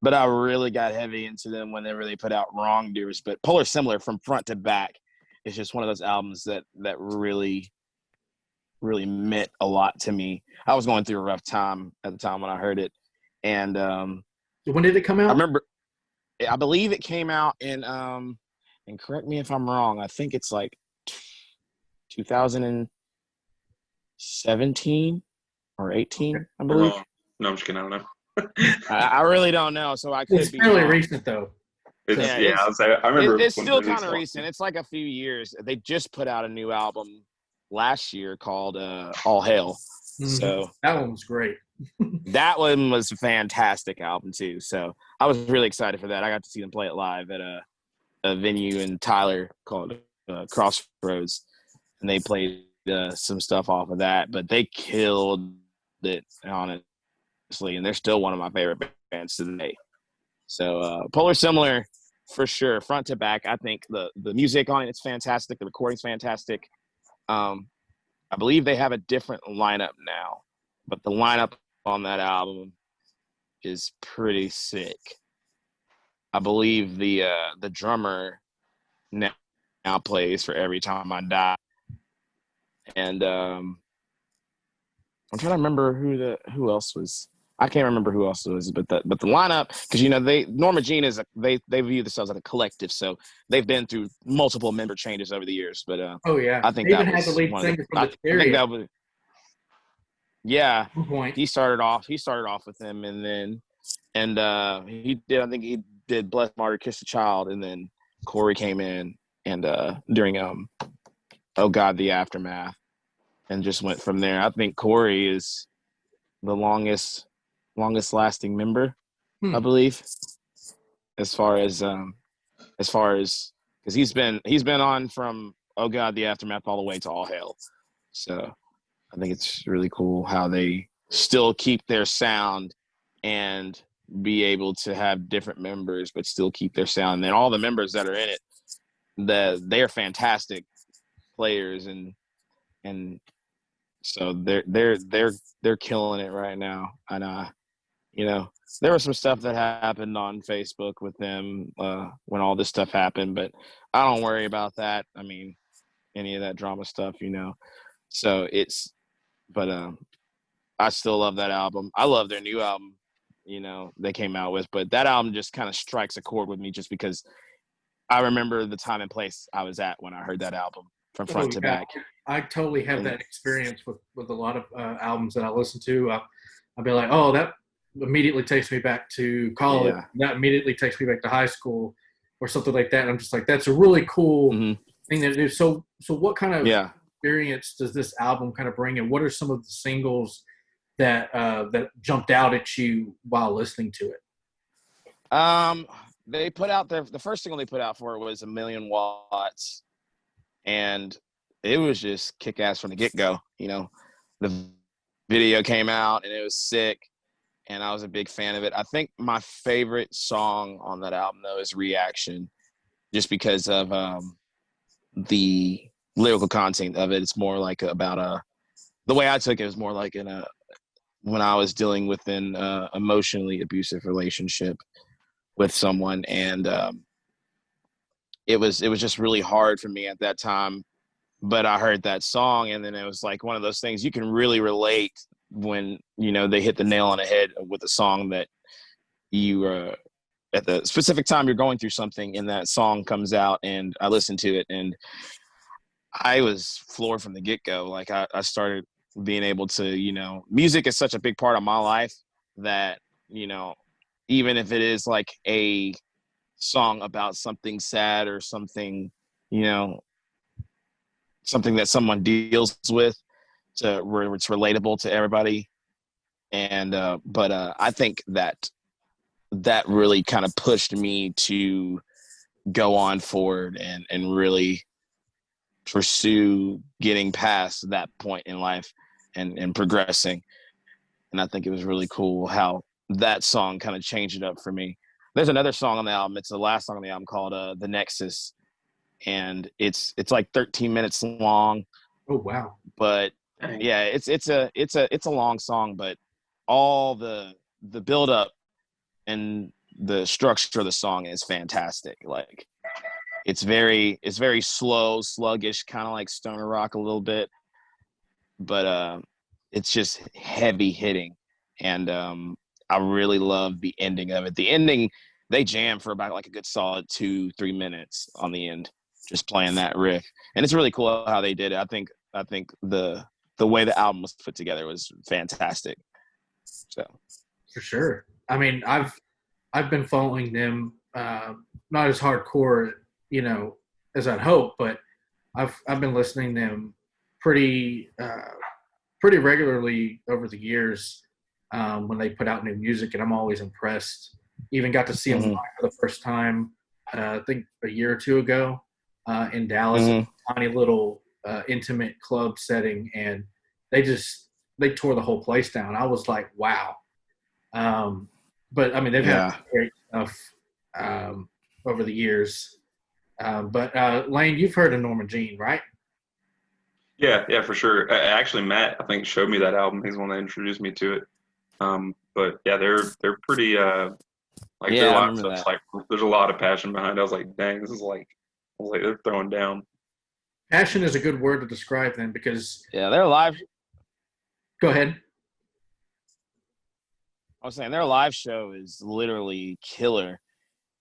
But I really got heavy into them whenever they put out Wrongdoers. But Polar Similar from front to back is just one of those albums that really, really meant a lot to me. I was going through a rough time at the time when I heard it. And when did it come out? I believe it came out in and correct me if I'm wrong, I think it's like 2017 or 18, I believe. No, I'm just kidding. I don't know. I really don't know, so I could be fairly wrong. Recent though. I remember. It's still kind of recent. It's like a few years. They just put out a new album last year called All Hail. Mm-hmm. So that one was great. That one was a fantastic album too. So I was really excited for that. I got to see them play it live at a venue in Tyler called Crossroads, and they played some stuff off of that. But they killed it, honestly, and they're still one of my favorite bands today. So Polar Similar, for sure, front to back. I think the music on it's fantastic. The recording's fantastic. I believe they have a different lineup now, but the lineup on that album is pretty sick. I believe the drummer now plays for Every Time I Die. And I'm trying to remember who else was. I can't remember who else was, but the lineup, because Norma Jean they view themselves as a collective, so they've been through multiple member changes over the years. But oh yeah, I think they that even had the was lead one of singer the. from the I think Cherry that was. Yeah, at one point. he started off with him, and then he did. I think he did Bless Martyr, Kiss the Child, and then Corey came in and during Oh God, the Aftermath, and just went from there. I think Corey is the longest lasting member, I believe, as far as because he's been on from Oh God, the Aftermath all the way to All Hail. So I think it's really cool how they still keep their sound and be able to have different members, but still keep their sound. And all the members that are in it, they're fantastic players, and so they're killing it right now. And there was some stuff that happened on Facebook with them when all this stuff happened, but I don't worry about that. I mean, any of that drama stuff, So but I still love that album. I love their new album, they came out with, but that album just kind of strikes a chord with me just because I remember the time and place I was at when I heard that album from front to back. I totally have that experience with a lot of albums that I listen to. I'll be like, oh, that immediately takes me back to college. Yeah. That immediately takes me back to high school or something like that. And I'm just like, that's a really cool thing to do. So what kind of experience does this album kind of bring, and what are some of the singles that jumped out at you while listening to it? They put out the first single they put out for it was 1,000,000 Watts, and it was just kick ass from the get go. The video came out and it was sick, and I was a big fan of it. I think my favorite song on that album though is Reaction, just because of the lyrical content of it. It's more like about the way I took it was more like when I was dealing with an emotionally abusive relationship with someone, and it was just really hard for me at that time. But I heard that song, and then it was like one of those things you can really relate when they hit the nail on the head with a song that you at the specific time you're going through something, and that song comes out, and I listened to it, and I was floored from the get-go. Like I started being able to, music is such a big part of my life that, even if it is like a song about something sad or something, something that someone deals with, where it's relatable to everybody. And but I think that really kind of pushed me to go on forward and really pursue getting past that point in life and progressing. And I think it was really cool how that song kind of changed it up for me. There's another song on the album. It's the last song on the album called The Nexus. And it's like 13 minutes long. Oh, wow. But yeah, it's a long song, but all the build up and the structure of the song is fantastic. Like it's very slow, sluggish, kind of like stoner rock a little bit, but it's just heavy hitting. And I really love the ending of it. The ending, they jam for about like a good solid 2-3 minutes on the end, just playing that riff. And it's really cool how they did it. I think the way the album was put together was fantastic. So for sure. I mean, I've been following them, not as hardcore, as I'd hope, but I've been listening to them pretty regularly over the years when they put out new music, and I'm always impressed. Even got to see them live for the first time, I think a year or two ago in Dallas, a tiny little intimate club setting, and they tore the whole place down. I was like, wow. But I mean, they've had great stuff over the years. But Lane, you've heard of Norma Jean, right? Yeah, for sure. Actually, Matt, I think, showed me that album. He's the one that introduced me to it. But yeah, they're pretty like their live stuff's like there's a lot of passion behind it. I was like, dang, this is like was like, they're throwing down. Passion is a good word to describe them because. Yeah, their live. Go ahead. I was saying their live show is literally killer.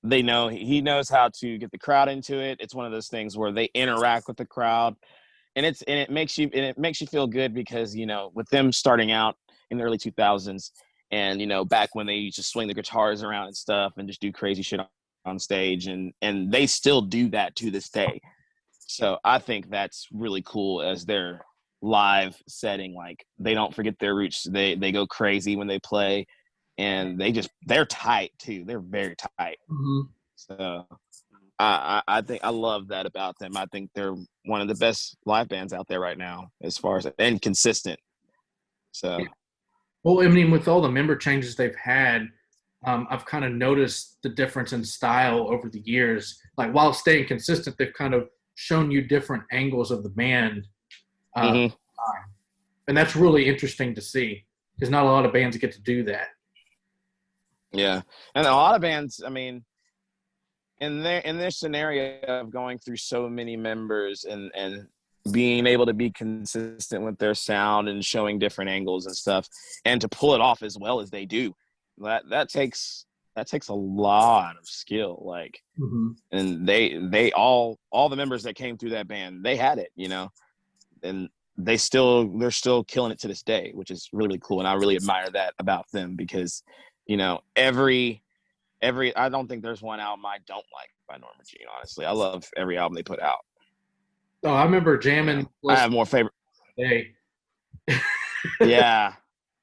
They know he knows how to get the crowd into it. It's one of those things where they interact with the crowd, and it makes you feel good because with them starting out in the early 2000s, and back when they used to swing the guitars around and stuff and just do crazy shit on stage, and they still do that to this day. So I think that's really cool as their live setting. Like they don't forget their roots. They go crazy when they play, and they're tight too. They're very tight. Mm-hmm. So I think I love that about them. I think they're one of the best live bands out there right now, as far as and consistent. So, well, I mean, with all the member changes they've had, I've kind of noticed the difference in style over the years. Like while staying consistent, they've kind of shown you different angles of the band, and that's really interesting to see because not a lot of bands get to do that. Yeah, and a lot of bands, I mean, in their scenario of going through so many members and being able to be consistent with their sound and showing different angles and stuff, and to pull it off as well as they do, that takes a lot of skill. Like, and they all the members that came through that band, they had it, and they're still killing it to this day, which is really cool, and I really admire that about them because, every I don't think there's one album I don't like by Norma Jean. Honestly, I love every album they put out. Oh, I remember jamming. I have more favorite. Day. Yeah.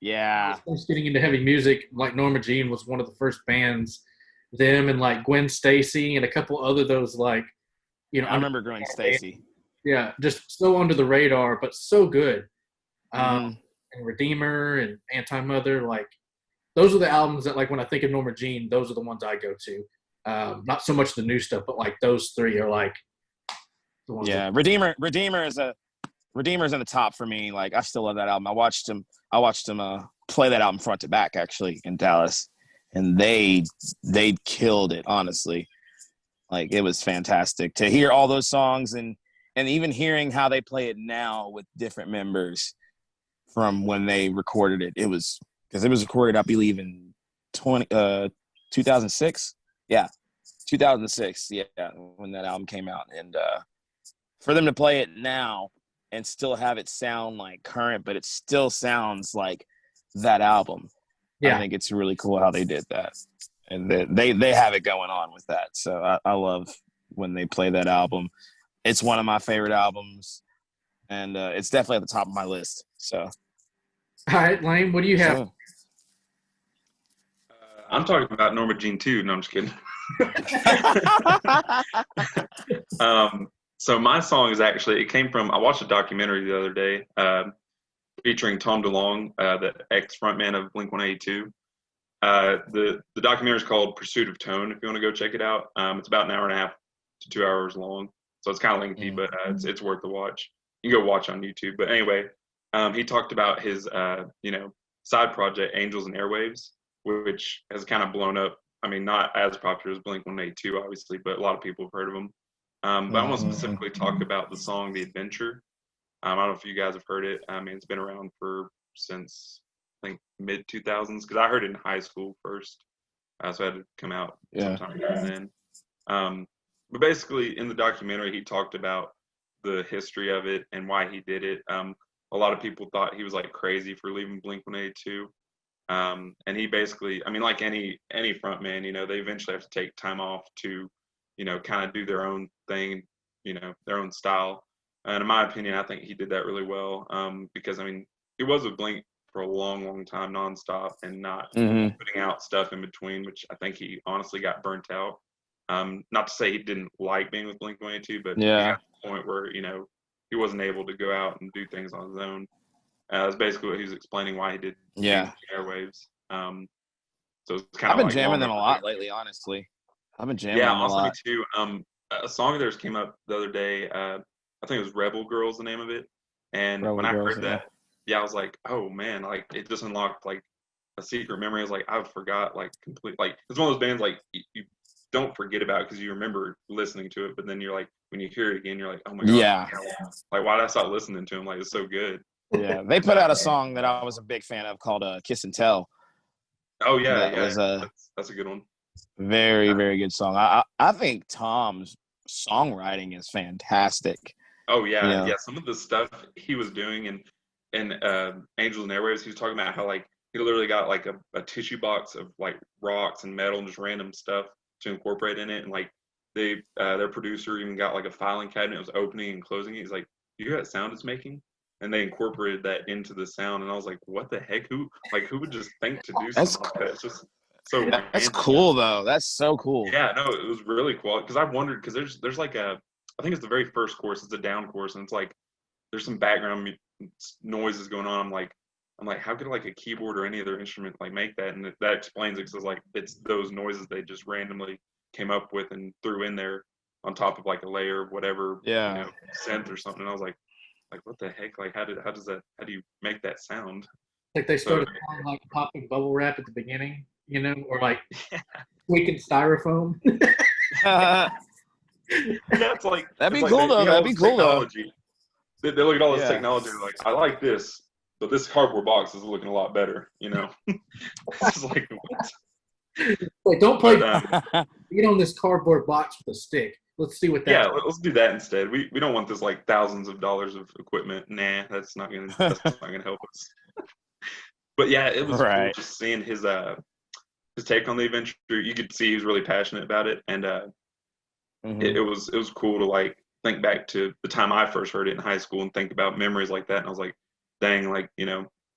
I was getting into heavy music. Like Norma Jean was one of the first bands. Them and like Gwen Stacy and a couple other those like, I remember Gwen Stacy. Yeah, just so under the radar, but so good. And Redeemer and Anti-Mother, like those are the albums that like when I think of Norma Jean, those are the ones I go to. Not so much the new stuff, but like those three are like the ones. Yeah, Redeemer's in the top for me. Like I still love that album. I watched him play that album front to back actually in Dallas, and they killed it, honestly. Like it was fantastic to hear all those songs and even hearing how they play it now with different members from when they recorded it. It was because it was recorded, I believe, in 2006. Yeah, 2006. Yeah, when that album came out, and for them to play it now and still have it sound like current, but it still sounds like that album. Yeah. I think it's really cool how they did that, and they have it going on with that. So I love when they play that album. It's one of my favorite albums, and it's definitely at the top of my list. So, all right, Lane, what do you have? I'm talking about Norma Jean too. No, I'm just kidding. So my song is actually, it came from, I watched a documentary the other day featuring Tom DeLonge, the ex-frontman of Blink-182. The documentary is called Pursuit of Tone, if you want to go check it out. It's about an hour and a half to 2 hours long. So it's kind of lengthy, but it's worth the watch. You can go watch on YouTube. But anyway, he talked about his, side project, Angels and Airwaves, which has kind of blown up. I mean, not as popular as Blink-182, obviously, but a lot of people have heard of them. But I want to specifically talk about the song "The Adventure." I don't know if you guys have heard it. I mean, it's been around since I think mid 2000s because I heard it in high school first, so it had to come out sometime then. But basically, in the documentary, he talked about the history of it and why he did it. A lot of people thought he was like crazy for leaving Blink-182. And he basically, I mean, like any frontman, they eventually have to take time off to, kind of do their own thing, their own style. And in my opinion, I think he did that really well. Because I mean, he was with Blink for a long, long time, nonstop, and not putting out stuff in between, which I think he honestly got burnt out. Not to say he didn't like being with Blink-182, but he got to the point where, he wasn't able to go out and do things on his own. That's basically what he was explaining why he did Airwaves. So it's kind of I've been jamming them a lot lately, honestly. I've been jamming them a lot. Yeah, honestly, me too. A song of theirs came up the other day. I think it was Rebel Girls, the name of it. And when I heard that, I was like, oh man, like it just unlocked like a secret memory. I was like, I forgot like completely. Like it's one of those bands like you don't forget about it because you remember listening to it, but then you're like, when you hear it again, you're like, oh my god, Yeah. like why did I stop listening to him? Like it's so good. Yeah, they put out a song that I was a big fan of called "Kiss and Tell." Oh yeah, That was that's a good one. Very, very good song. I think Tom's songwriting is fantastic. Oh yeah, You know? yeah. Some of the stuff he was doing in Angels and Airwaves, he was talking about how like he literally got like a tissue box of like rocks and metal and just random stuff to incorporate in it, and like their producer even got like a filing cabinet, was opening and closing it. He's like, "You hear that sound it's making?" And they incorporated that into the sound, and I was like, "What the heck? Who would just think to do something like that?" It's just so That's random. cool though. That's so cool. Yeah, no, it was really cool because I wondered because there's like I think it's the very first chorus. It's a down chorus, and it's like there's some background noises going on. I'm like, how could like a keyboard or any other instrument like make that? And that explains it because it's those noises they just randomly came up with and threw in there on top of like a layer of whatever synth or something. And I was like what the heck? Like how do you make that sound? Like they started like popping bubble wrap at the beginning, or like squeaking styrofoam. That's like that'd be cool though. That'd be cool though. They look at all this technology and like, I like this, but this cardboard box is looking a lot better. It's like what? Like don't play. Get on this cardboard box with a stick. Let's see what that. Yeah, let's do that instead. We don't want this like thousands of dollars of equipment. Nah, that's not gonna help us. But yeah, it was cool just seeing his take on the adventure. You could see he was really passionate about it, and it was cool to like think back to the time I first heard it in high school and think about memories like that. And I was like, dang, like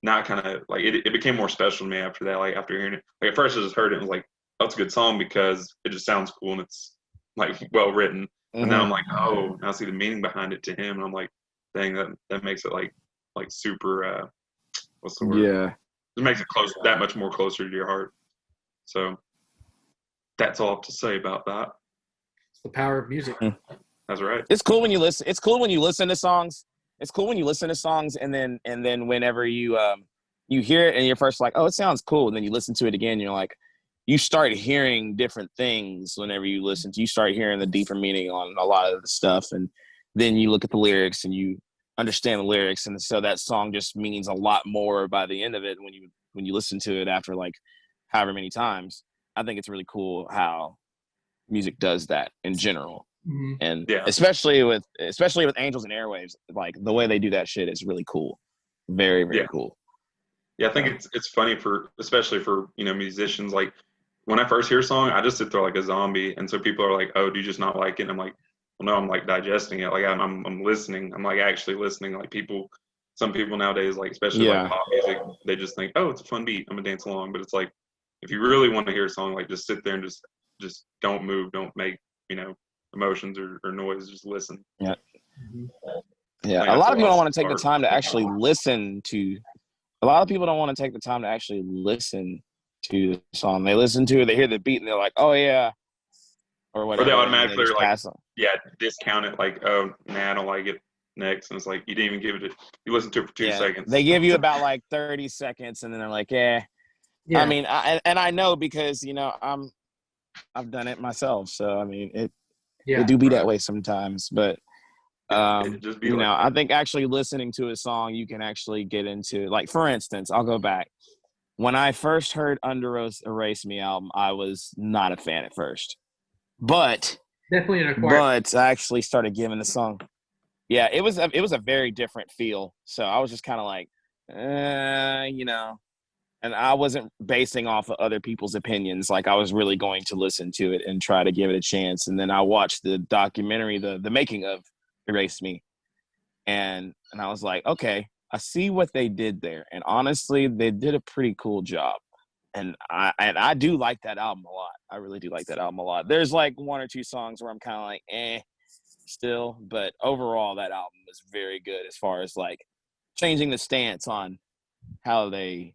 not kind of like it became more special to me after that. Like after hearing it, like at first I just heard it and was like, oh, it's a good song because it just sounds cool and it's like well written. And now I'm like, oh, now I see the meaning behind it to him, and I'm like, dang, that makes it like super. What's the word? Yeah, it makes it that much more closer to your heart. So that's all I have to say about that. It's the power of music. That's right. It's cool when you listen. It's cool when you listen to songs. It's cool when you listen to songs, and then whenever you hear it and you're first like, oh, it sounds cool, and then you listen to it again, and you're like, you start hearing different things whenever you listen to. You start hearing the deeper meaning on a lot of the stuff, and then you look at the lyrics and you understand the lyrics, and so that song just means a lot more by the end of it when you listen to it after like however many times. I think it's really cool how music does that in general. And especially with Angels and Airwaves, like the way they do that shit is really cool. Very, very cool. Yeah, I think it's funny especially for musicians. Like when I first hear a song, I just sit there like a zombie, and so people are like, "Oh, do you just not like it?" And I'm like, "Well, no, I'm like digesting it. Like I'm listening. I'm like actually listening." Like some people nowadays, like especially like pop music, they just think, "Oh, it's a fun beat. I'm gonna dance along." But it's like if you really want to hear a song, like just sit there and just don't move, don't make emotions or noise, just listen. Yeah. Like, a lot of people don't want to take the time to actually listen to. A lot of people don't want to take the time to actually listen to the song. They listen to it, they hear the beat, and they're like, "Oh yeah," or whatever. Or they automatically are like, discount it. Like, "Oh, nah, I don't like it." Next, and it's like you didn't even give it. You listened to it for 2 seconds. They give you about like 30 seconds, and then they're like, "Yeah." I mean, I know because I've done it myself, so I mean it do be that way sometimes, but I think actually listening to a song, you can actually get into, like, for instance, I'll go back. When I first heard Under Oath's Erase Me album, I was not a fan at first, but definitely an acquired. But I actually started giving the song. Yeah, it was a very different feel. So I was just kind of like, and I wasn't basing off of other people's opinions. Like I was really going to listen to it and try to give it a chance. And then I watched the documentary, the making of Erase Me. And I was like, okay, I see what they did there. And honestly, they did a pretty cool job. And I do like that album a lot. I really do like that album a lot. There's like one or two songs where I'm kind of like, still. But overall, that album was very good as far as like changing the stance on how they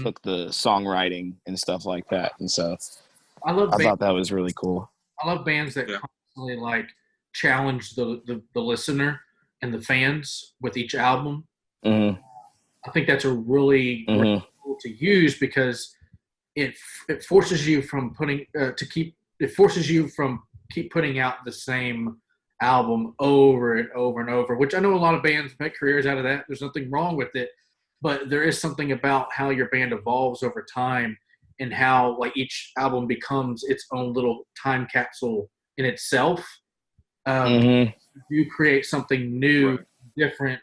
took the songwriting and stuff like that. And so I thought that was really cool. I love bands that constantly like challenge the listener and the fans with each album. I think that's a really great tool to use because it forces you from to keep it forces you from keep putting out the same album over and over and over, which I know a lot of bands make careers out of that. There's nothing wrong with it, but there is something about how your band evolves over time and how like each album becomes its own little time capsule in itself. You create something new, right, different,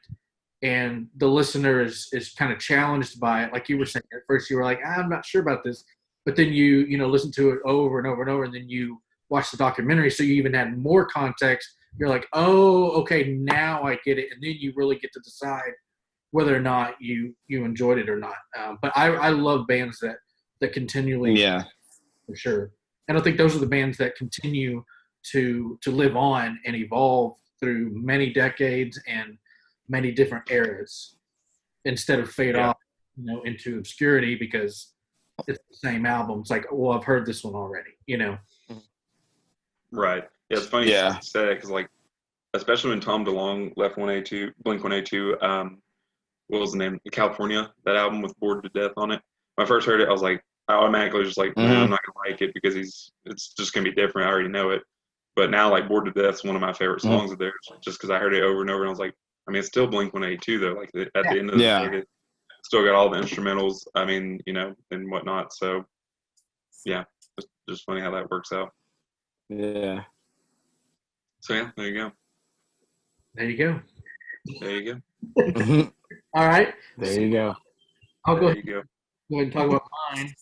and the listener is kind of challenged by it. Like you were saying, at first you were like, I'm not sure about this, but then you listen to it over and over and over, and then you watch the documentary, so you even had more context. You're like, oh, okay, now I get it, and then you really get to decide whether or not you enjoyed it or not. But I love bands that continually, for sure. And I think those are the bands that continue to live on and evolve through many decades and many different eras instead of fade off, into obscurity because it's the same album. It's like, well, I've heard this one already, Right. Yeah, it's funny you say that because, like, especially when Tom DeLonge left Blink-182, what was the name? California, that album with Bored to Death on it. When I first heard it, I automatically was just like, no, I'm not going to like it because it's just going to be different. I already know it. But now, like, Bored to Death is one of my favorite songs of theirs just because I heard it over and over. And I was like, I mean, it's still Blink-182, though. Like, at the end of the day, it still got all the instrumentals, I mean, and whatnot. So, yeah, just funny how that works out. Yeah. So, yeah, there you go. There you go. There you go. All right. There you go. I'll go ahead and talk about mine.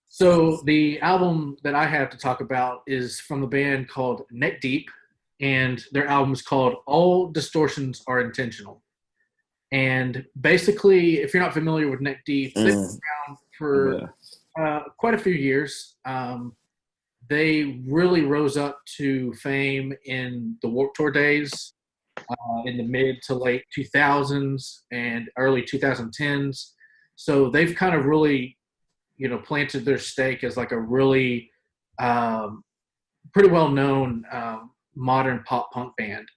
So the album that I have to talk about is from the band called Neck Deep, and their album is called All Distortions Are Intentional. And basically, if you're not familiar with Neck Deep, they've been around for quite a few years. They really rose up to fame in the Warped Tour days, in the mid to late 2000s and early 2010s. So they've kind of really, planted their stake as like a really pretty well-known modern pop punk band.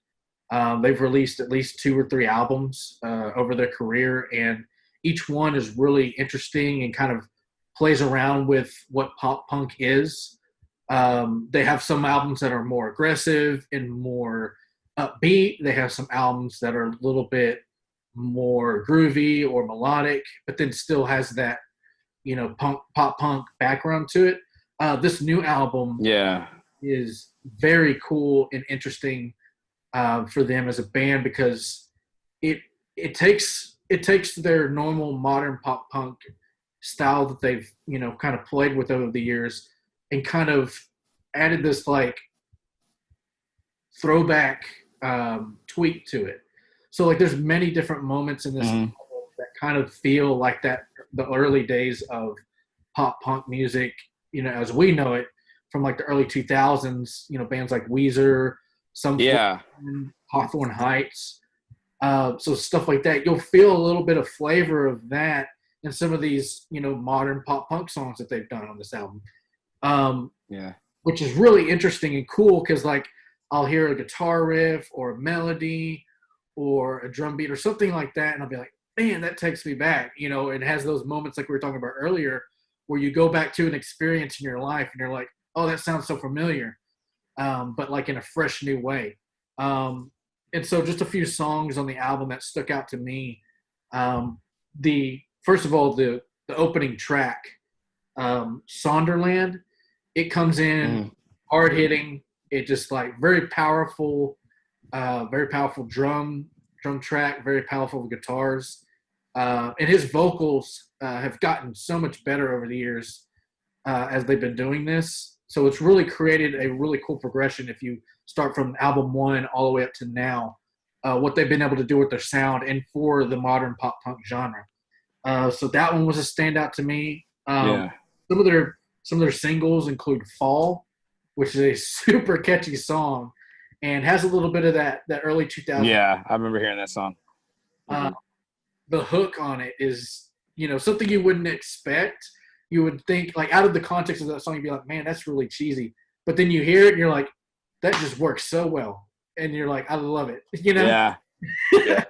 They've released at least 2 or 3 albums over their career, and each one is really interesting and kind of plays around with what pop punk is. They have some albums that are more aggressive and more upbeat. They have some albums that are a little bit more groovy or melodic, but then still has that, pop punk background to it. This new album is very cool and interesting for them as a band because it takes their normal modern pop punk style that they've kind of played with over the years and kind of added this like throwback tweak to it. So like there's many different moments in this album that kind of feel like that the early days of pop punk music, as we know it from like the early 2000s, bands like Weezer, Hawthorne Heights, so stuff like that. You'll feel a little bit of flavor of that in some of these, modern pop punk songs that they've done on this album. Which is really interesting and cool because like I'll hear a guitar riff or a melody or a drum beat or something like that, and I'll be like, man, that takes me back. It has those moments like we were talking about earlier where you go back to an experience in your life and you're like, oh, that sounds so familiar, but like in a fresh new way. And so just a few songs on the album that stuck out to me. First of all, the opening track, Sonderland, it comes in hard hitting. It just like very powerful drum track, very powerful guitars. And his vocals have gotten so much better over the years as they've been doing this. So it's really created a really cool progression if you start from album 1 all the way up to now, what they've been able to do with their sound and for the modern pop punk genre. So that one was a standout to me. Some of their singles include Fall, which is a super catchy song and has a little bit of that early 2000s. Yeah, I remember hearing that song. The hook on it is, something you wouldn't expect. You would think, like, out of the context of that song, you'd be like, man, that's really cheesy. But then you hear it and you're like, that just works so well. And you're like, I love it. Yeah. And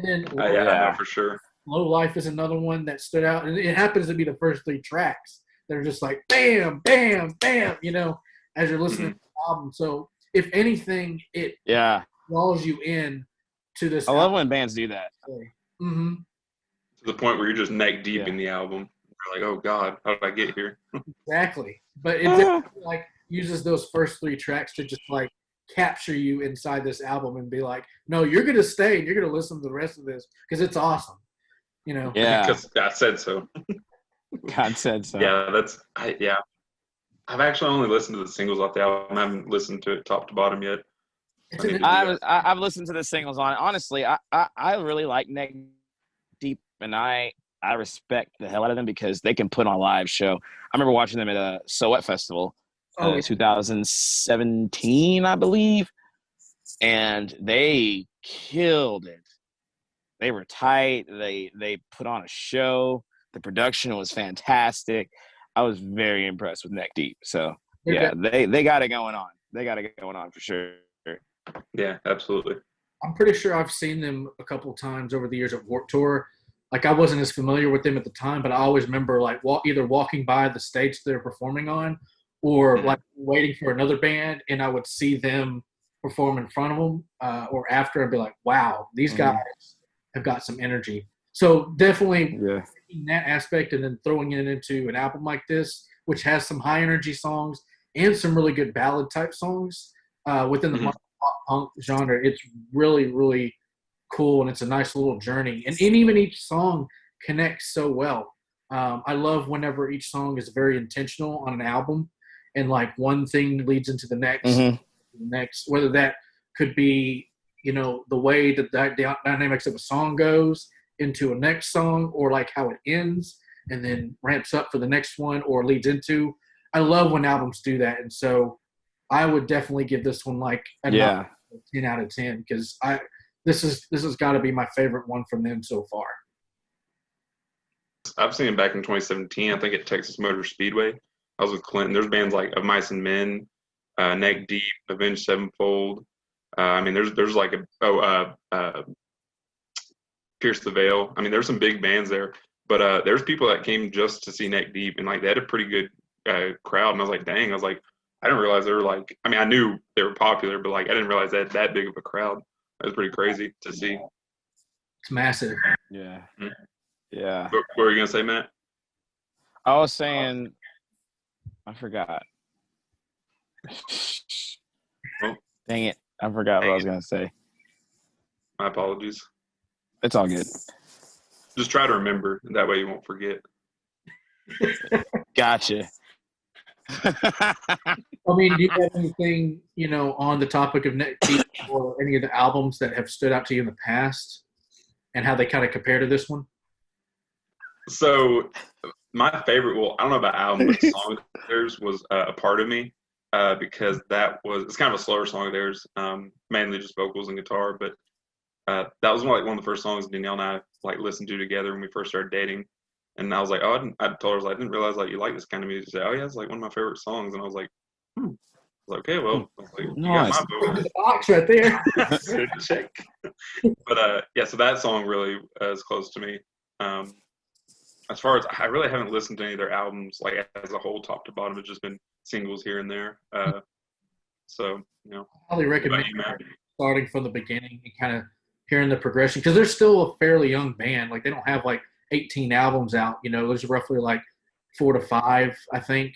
then I know for sure. Low Life is another one that stood out. And it happens to be the first 3 tracks. They're just like, bam, bam, bam, as you're listening to the album. So if anything, it draws you in to this. I love when bands do that. Mm-hmm. To the point where you're just neck deep in the album. You're like, oh God, how did I get here? Exactly. But it definitely like uses those first 3 tracks to just like capture you inside this album and be like, no, you're gonna stay and you're gonna listen to the rest of this because it's awesome. You know? Yeah. Because God said so. God said so. Yeah, I've actually only listened to the singles off the album. I haven't listened to it top to bottom yet. I've listened to the singles on it. Honestly, I really like Neck Deep, and I respect the hell out of them because they can put on a live show. I remember watching them at a So What Festival, 2017, I believe, and they killed it. They were tight. They put on a show. The production was fantastic. I was very impressed with Neck Deep. So yeah, they got it going on. They got it going on for sure. Yeah, absolutely. I'm pretty sure I've seen them a couple of times over the years at Warped Tour. Like I wasn't as familiar with them at the time, but I always remember like either walking by the stage they're performing on, or like waiting for another band, and I would see them perform in front of them or after, and be like, "Wow, these guys have got some energy." So definitely taking that aspect and then throwing it into an album like this, which has some high energy songs and some really good ballad type songs within the pop punk genre. It's really, really cool, and it's a nice little journey. And even each song connects so well. I love whenever each song is very intentional on an album, and like one thing leads into the next, whether that could be, you know, the way that the dynamics of a song goes into a next song, or like how it ends and then ramps up for the next one or leads into. I love when albums do that. And so I would definitely give this one like a 10 out of 10 because this has got to be my favorite one from them so far. I've seen it back in 2017, I think at Texas Motor Speedway. I was with Clinton. There's bands like Of Mice and Men, Neck Deep, Avenged Sevenfold. I mean, there's like Pierce the Veil. I mean, there's some big bands there, but there's people that came just to see Neck Deep, and like they had a pretty good crowd. And I was like, dang, I didn't realize they were like, I mean, I knew they were popular, but like I didn't realize that big of a crowd. It was pretty crazy to see. It's massive. Yeah. Mm-hmm. Yeah. What were you gonna say, Matt? I was saying, I forgot. Oh. Dang it. I forgot what I was going to say. My apologies. It's all good. Just try to remember. That way you won't forget. Gotcha. I mean, do you have anything, you know, on the topic of Neck Deep or any of the albums that have stood out to you in the past and how they kind of compare to this one? So my favorite, well, I don't know about album, but the song of theirs was A Part of Me. Because it's kind of a slower song of theirs, mainly just vocals and guitar. But that was one of the first songs Danielle and I like listened to together when we first started dating. And I was like, I told her, I didn't realize like you like this kind of music. She said, oh yeah, it's like one of my favorite songs. And I was like, I was like, okay, well, I was like, you got my vote. The box right there. Check. But yeah, so that song really is close to me. As far as I really haven't listened to any of their albums like as a whole, top to bottom. It's just been singles here and there. So, you know, I highly recommend starting from the beginning and kind of hearing the progression because they're still a fairly young band. Like they don't have like 18 albums out. You know, there's roughly like 4 to 5, I think.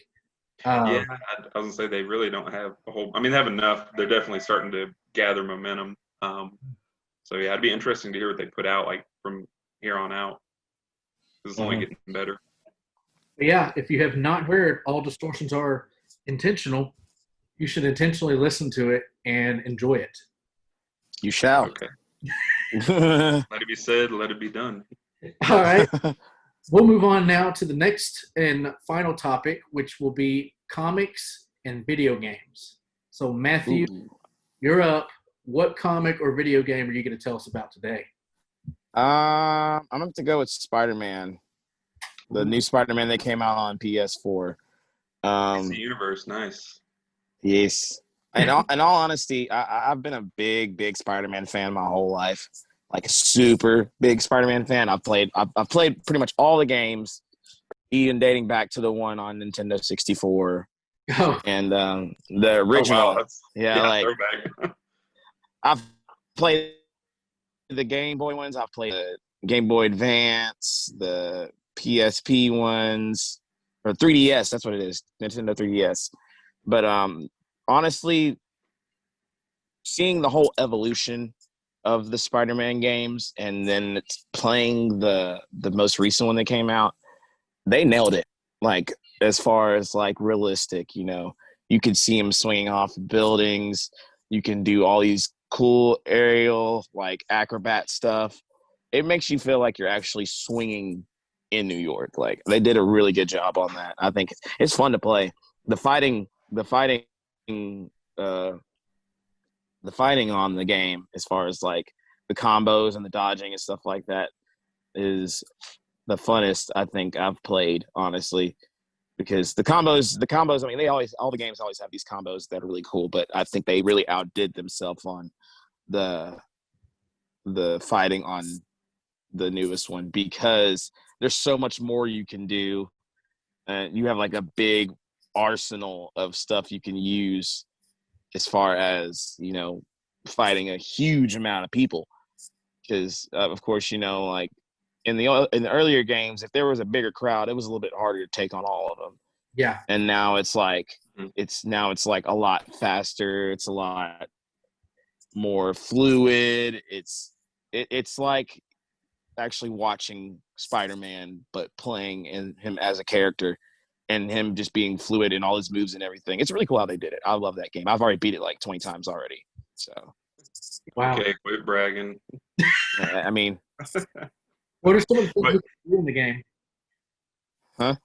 Yeah, I was gonna say they really don't have a whole. I mean, they have enough. They're definitely starting to gather momentum. So yeah, it'd be interesting to hear what they put out like from here on out. It's only getting better. But yeah, if you have not heard All Distortions Are Intentional, you should intentionally listen to it and enjoy it. You shall. Okay. Let it be said, let it be done. All right. We'll move on now to the next and final topic, which will be comics and video games. So Matthew, you're up. What comic or video game are you going to tell us about today? I'm going to go with Spider-Man. The new Spider-Man that came out on PS4. It's the universe, nice. Yes. In all honesty, I've been a big Spider-Man fan my whole life. Like a super big Spider-Man fan. I've played pretty much all the games, even dating back to the one on Nintendo 64. Oh, And the original, Oh, wow. like Throwback. I've played the Game Boy ones. I've played the Game Boy Advance, the PSP ones, or 3DS. That's what it is, Nintendo 3DS. But honestly, seeing the whole evolution of the Spider-Man games, and then playing the most recent one that came out, they nailed it. Like, as far as like realistic, you could see him swinging off buildings. You can do all these cool aerial, like acrobat stuff. It makes you feel like you're actually swinging in New York. Like, they did a really good job on that. I think it's fun to play. The fighting, uh, the fighting on the game, as far as like the combos and the dodging and stuff like that, is the funnest I think I've played, honestly. Because the combos, I mean, all the games always have these combos that are really cool, but I think they really outdid themselves on the fighting on the newest one, because there's so much more you can do. You have like a big arsenal of stuff you can use, as far as, fighting a huge amount of people. Because of course, like in the earlier games, if there was a bigger crowd, it was a little bit harder to take on all of them. yeah. And now it's like it's like a lot faster. It's a lot more fluid. It's like actually watching Spider-Man, but playing in him as a character, and him just being fluid in all his moves and everything. It's really cool how they did it. I love that game. I've already beat it like 20 times already. So, Wow. Okay, quit bragging. I mean, What are some of the things you can do in the game? huh?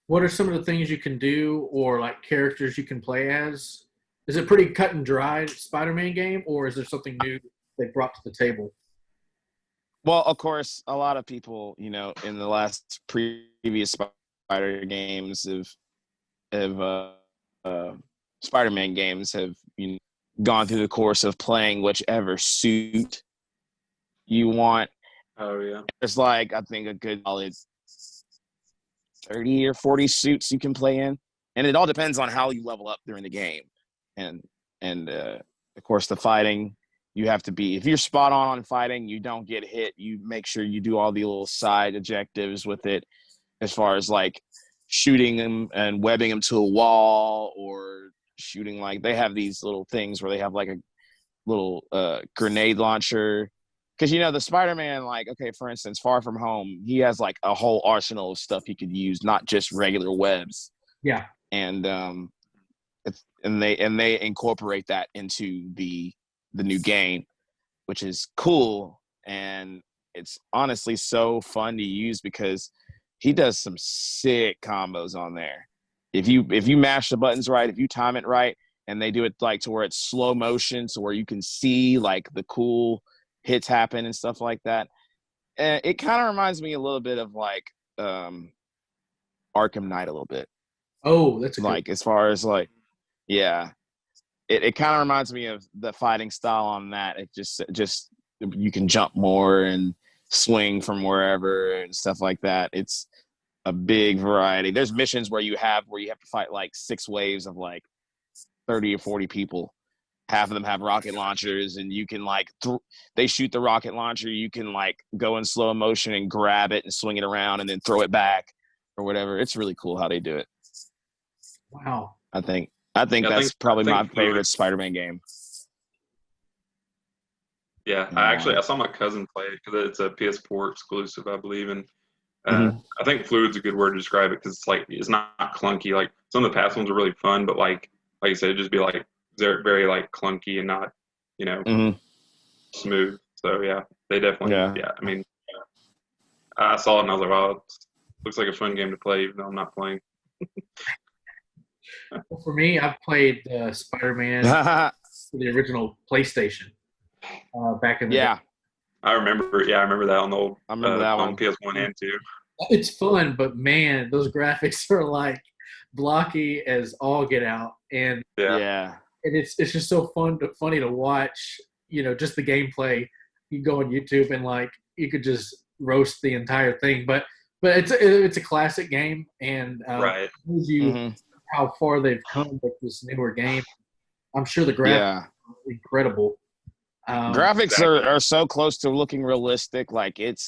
What are some of the things you can do, or like characters you can play as? Is it pretty cut and dry Spider-Man game, or is there something new they brought to the table? Well, of course, a lot of people, in the last previous Spider games have Spider-Man games have gone through the course of playing whichever suit you want. Oh yeah. There's like, I think, a good solid 30 or 40 suits you can play in, and it all depends on how you level up during the game. And of course, the fighting, you have to be, if you're spot on fighting, you don't get hit. You make sure you do all the little side objectives with it, as far as like shooting them and webbing them to a wall, or shooting, like they have these little things where they have like a little grenade launcher. Because the Spider-Man, like, okay, for instance, Far From Home, he has like a whole arsenal of stuff he could use, not just regular webs. Yeah. And they incorporate that into the new game, which is cool. And it's honestly so fun to use, because he does some sick combos on there. If you mash the buttons right, if you time it right, and they do it like to where it's slow motion, so where you can see like the cool hits happen and stuff like that. And it kind of reminds me a little bit of like Arkham Knight a little bit. Oh, that's a like good. As far as like, yeah, it kind of reminds me of the fighting style on that. It just you can jump more and swing from wherever and stuff like that. It's a big variety. There's missions where you have to fight like 6 waves of like 30 or 40 people. Half of them have rocket launchers, and you can like they shoot the rocket launcher. You can like go in slow motion and grab it and swing it around and then throw it back or whatever. It's really cool how they do it. Wow. I think that's probably my favorite Spider-Man game. Yeah, I saw my cousin play it because it's a PS4 exclusive, I believe, and I think fluid's a good word to describe it, because it's not clunky. Like, some of the past ones are really fun, but like you said, it'd just be like they're very like clunky and not smooth. So yeah, they definitely I mean, I saw it and I was like, wow, it looks like a fun game to play, even though I'm not playing. Well, for me, I've played Spider-Man for the original PlayStation back in the day. I remember that on the old on PS1 and 2. It's fun, but man, those graphics are like blocky as all get out, and it's just so funny to watch. Just the gameplay. You go on YouTube and like you could just roast the entire thing, but it's a classic game, and right. you how far they've come with this newer game. I'm sure the graphics are incredible. Graphics are so close to looking realistic. Like it's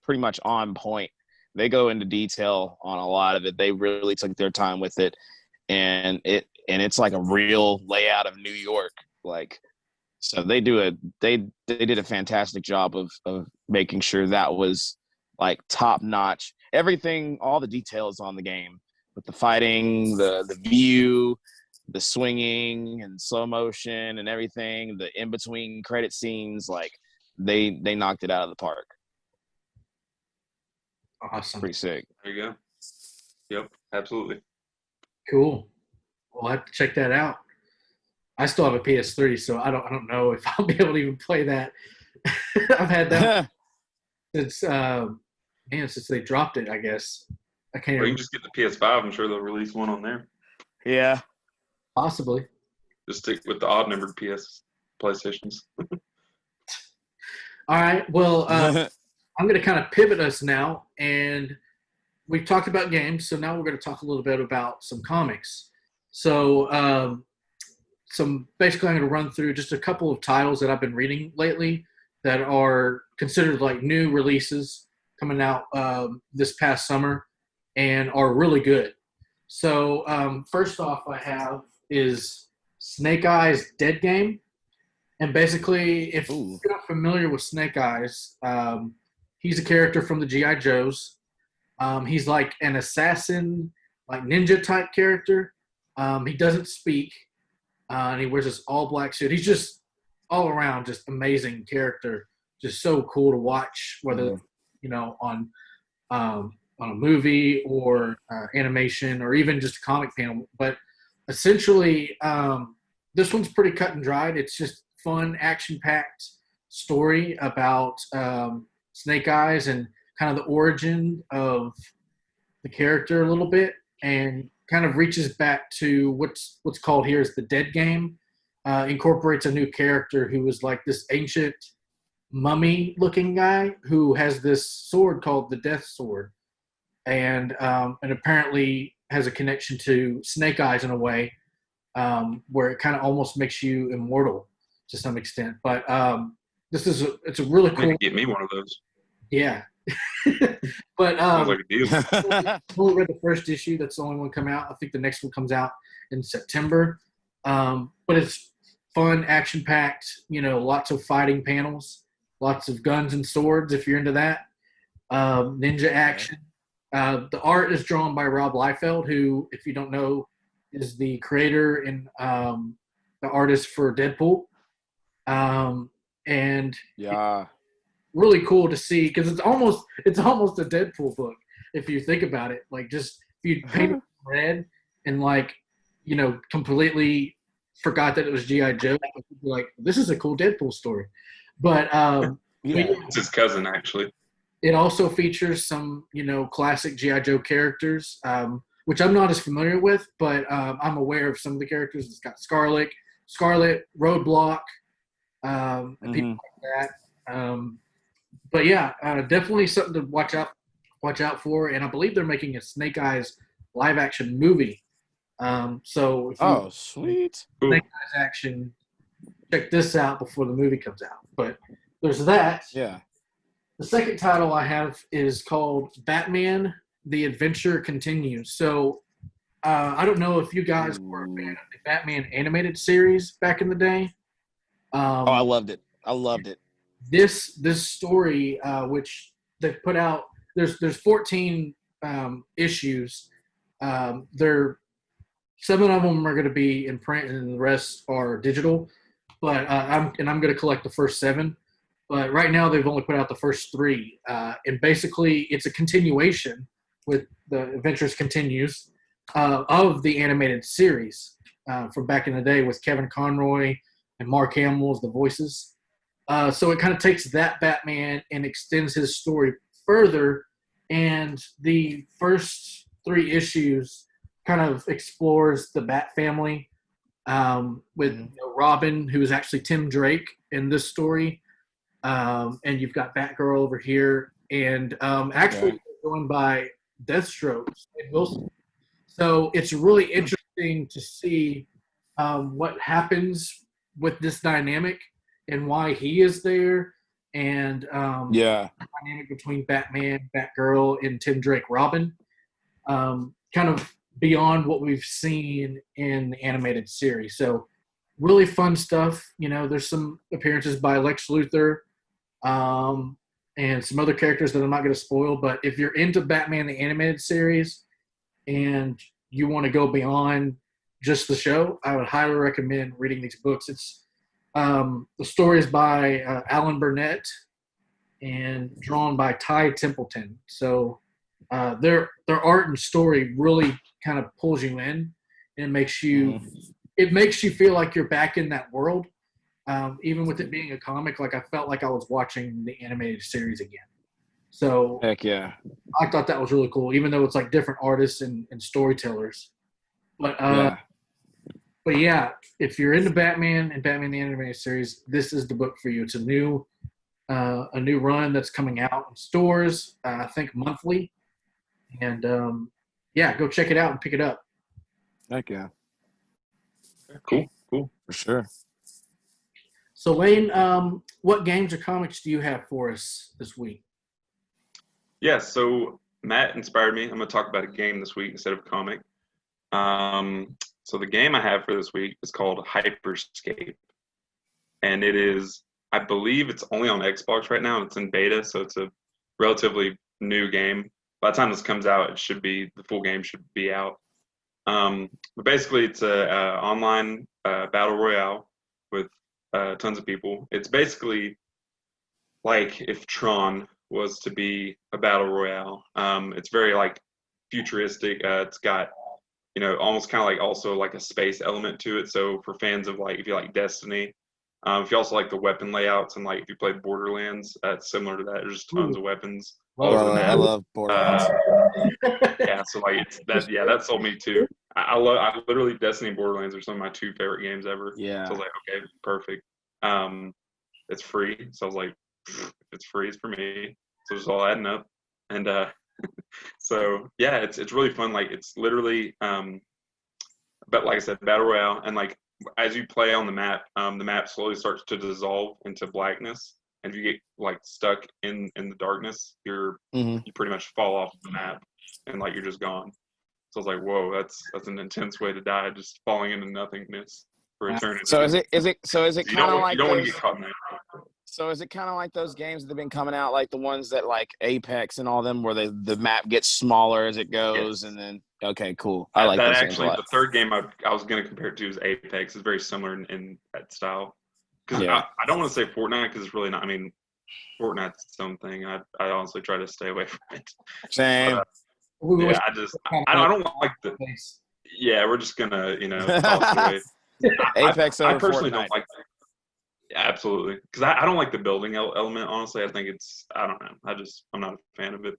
pretty much on point. They go into detail on a lot of it. They really took their time with it, and it's like a real layout of New York. Like, so they did a fantastic job of making sure that was like top notch. Everything, all the details on the game, with the fighting, the view, the swinging and slow motion and everything, the in between credit scenes, like they knocked it out of the park. Awesome. Pretty sick. There you go. Yep, absolutely. Cool. We'll have to check that out. I still have a PS3, so I don't know if I'll be able to even play that. I've had that since since they dropped it, I guess. I can't. Or you can just get the PS5. I'm sure they'll release one on there. Yeah. Possibly. Just stick with the odd numbered PlayStations. All right. Well, I'm going to kind of pivot us now, and we've talked about games, so now we're going to talk a little bit about some comics. So, basically, I'm going to run through just a couple of titles that I've been reading lately that are considered like new releases coming out this past summer and are really good. So, first off, I have is Snake Eyes Dead Game. And basically, if you're not familiar with Snake Eyes, he's a character from the G.I. Joes. He's like an assassin, like ninja type character. He doesn't speak, and he wears this all black suit. He's just all around just amazing character, just so cool to watch, whether on a movie or animation or even just a comic panel. But essentially, this one's pretty cut and dried. It's just fun, action-packed story about Snake Eyes and kind of the origin of the character a little bit, and kind of reaches back to what's called here is the Dead Game. Incorporates a new character who is like this ancient mummy-looking guy who has this sword called the Death Sword, and apparently has a connection to Snake Eyes in a way where it kind of almost makes you immortal to some extent. But it's a really cool. Get me one of those. Yeah. But sounds like a deal. I only read the first issue. That's the only one come out. I think the next one comes out in September. But it's fun, action-packed. Lots of fighting panels, lots of guns and swords if you're into that. Ninja action. The art is drawn by Rob Liefeld, who, if you don't know, is the creator and the artist for Deadpool. And really cool to see, because it's almost a Deadpool book if you think about it. Like, just if you paint it red and completely forgot that it was G.I. Joe, like, this is a cool Deadpool story. But it's his cousin actually. It also features some classic G.I. Joe characters, which I'm not as familiar with, but I'm aware of some of the characters. It's got Scarlet, Roadblock, and people like that. But yeah, definitely something to watch out for. And I believe they're making a Snake Eyes live action movie. So if you sweet Snake Eyes action, check this out before the movie comes out. But there's that. Yeah. The second title I have is called Batman: The Adventure Continues. So I don't know if you guys were a fan of the Batman animated series back in the day. I loved it. This story, which they put out, there's 14 issues. 7 of them are going to be in print, and the rest are digital. But I'm going to collect the first 7. But right now they've only put out the first 3, and basically it's a continuation with the Adventures Continues of the animated series from back in the day with Kevin Conroy and Mark Hamill as the voices. So it kind of takes that Batman and extends his story further, and the first 3 issues kind of explores the Bat family with Robin, who is actually Tim Drake in this story. And you've got Batgirl over here, and actually going by Deathstroke and Wilson. So it's really interesting to see what happens with this dynamic and why he is there, and the dynamic between Batman, Batgirl, and Tim Drake Robin, kind of beyond what we've seen in the animated series. So really fun stuff. There's some appearances by Lex Luthor and some other characters that I'm not going to spoil. But if you're into Batman the animated series and you want to go beyond just the show, I would highly recommend reading these books. It's the story is by Alan Burnett and drawn by Ty Templeton. So their art and story really kind of pulls you in and makes you feel like you're back in that world. Even with it being a comic, like I felt like I was watching the animated series again. So heck yeah, I thought that was really cool, even though it's like different artists and storytellers. But yeah, if you're into Batman and Batman the animated series, this is the book for you. It's a new run that's coming out in stores, I think monthly, and go check it out and pick it up. Heck yeah, cool for sure. So Lane, what games or comics do you have for us this week? Yeah, so Matt inspired me. I'm going to talk about a game this week instead of a comic. So the game I have for this week is called Hyperscape. And it is, I believe it's only on Xbox right now, and it's in beta, so it's a relatively new game. By the time this comes out, the full game should be out. But basically, it's a online battle royale with tons of people. It's basically like if Tron was to be a battle royale. It's very like futuristic. It's got almost kind of like also like a space element to it. So for fans of like if you like Destiny, if you also like the weapon layouts and like if you play Borderlands, it's similar to that. There's just tons of weapons all over the map. I love Borderlands. Yeah, so like that sold me too. I literally Destiny and Borderlands are some of my two favorite games ever. Yeah. So I was like, okay, perfect. It's free, so I was like, if it's free, it's for me. So it's all adding up, and so yeah, it's really fun. Like it's literally, but like I said, battle royale, and like as you play on the map slowly starts to dissolve into blackness, and if you get like stuck in the darkness, you pretty much fall off the map, and like you're just gone. So I was like, whoa, that's an intense way to die, just falling into nothingness for eternity. So is it kind of like you don't want to get caught in that. So is it kind of like those games that have been coming out, like the ones that like Apex and all them, where the map gets smaller as it goes, and then okay, cool. I like that. Those Actually, games a lot. The third game I was going to compare it to is Apex. It's very similar in that style. Because I don't want to say Fortnite because it's really not. I mean, Fortnite's its own thing. I honestly try to stay away from it. Same. But, I don't like the. Yeah, we're just gonna toss it away. Apex over I personally Fortnite. don't like. Yeah, absolutely, because I don't like the building element. Honestly, I think I don't know. I'm not a fan of it.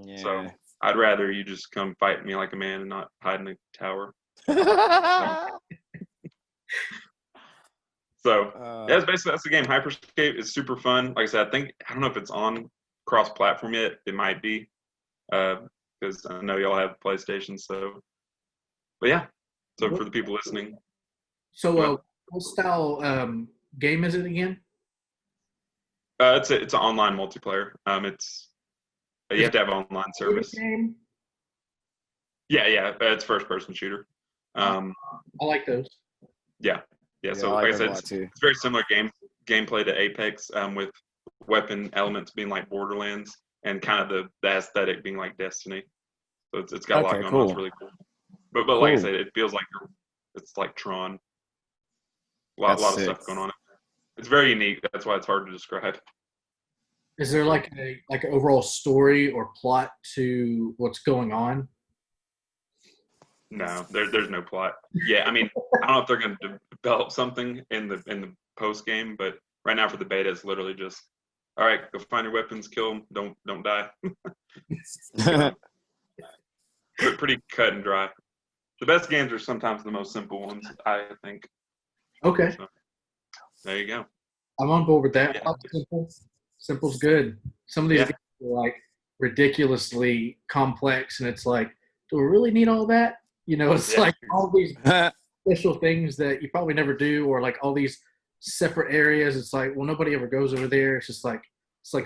Yeah. So I'd rather you just come fight me like a man and not hide in a tower. So yeah, that's the game. Hyperscape is super fun. Like I said, I don't know if it's on cross-platform yet. It might be, because I know y'all have PlayStation. So, but yeah. So for the people listening. So what style game is it again? It's an online multiplayer. You have to have online service. Game? Yeah. It's first-person shooter. I like those. Yeah. So like I said, it's very similar gameplay to Apex, with weapon elements being like Borderlands and kind of the aesthetic being like Destiny. So it's got a lot going on. It's really cool. But cool. Like I said, it feels like it's like Tron. A lot of stuff going on. It's very unique. That's why it's hard to describe. Is there like an overall story or plot to what's going on? No, there's no plot. Yeah, I mean, I don't know if they're going to develop something in the post game, but right now for the beta, it's literally just, all right, go find your weapons, kill them, don't die. Pretty cut and dry. The best games are sometimes the most simple ones, I think. Okay. So, there you go. I'm on board with that. Yeah. Simple's good. Some of these games are like ridiculously complex, and it's like, do we really need all that? It's like all these special things that you probably never do, or like all these separate areas. It's like, well, nobody ever goes over there. It's like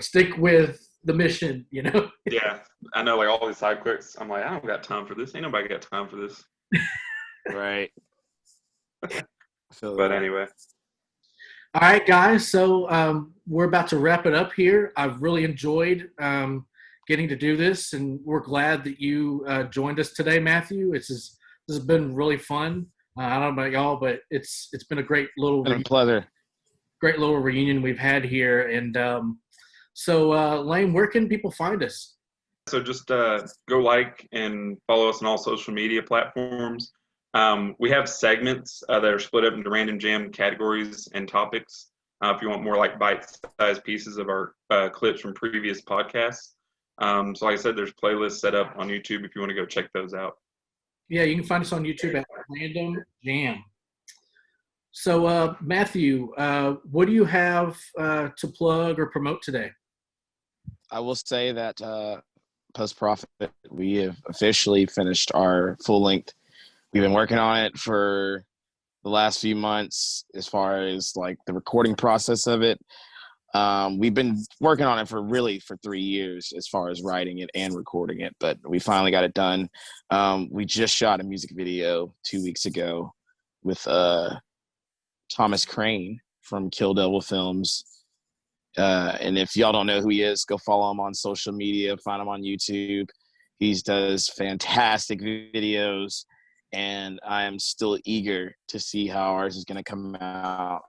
stick with the mission, Yeah, I know, like all these side quests. I'm like, I don't got time for this. Ain't nobody got time for this. Right. But anyway. All right, guys. So we're about to wrap it up here. I've really enjoyed getting to do this, and we're glad that you joined us today, Matthew. This has been really fun. I don't know about y'all, but it's been a great little pleasure. Great little reunion we've had here. And so, Lane, where can people find us? So just go like and follow us on all social media platforms. We have segments that are split up into random jam categories and topics. If you want more like bite-sized pieces of our clips from previous podcasts. So like I said, there's playlists set up on YouTube if you want to go check those out. Yeah, you can find us on YouTube at Random Jam. So, Matthew, what do you have to plug or promote today? I will say that Post Profit, we have officially finished our full length. We've been working on it for the last few months as far as like the recording process of it. We've been working on it for 3 years as far as writing it and recording it, but we finally got it done. We just shot a music video 2 weeks ago with Thomas Crane from Kill Devil Films. And if y'all don't know who he is, go follow him on social media, find him on YouTube. He does fantastic videos, and I am still eager to see how ours is going to come out.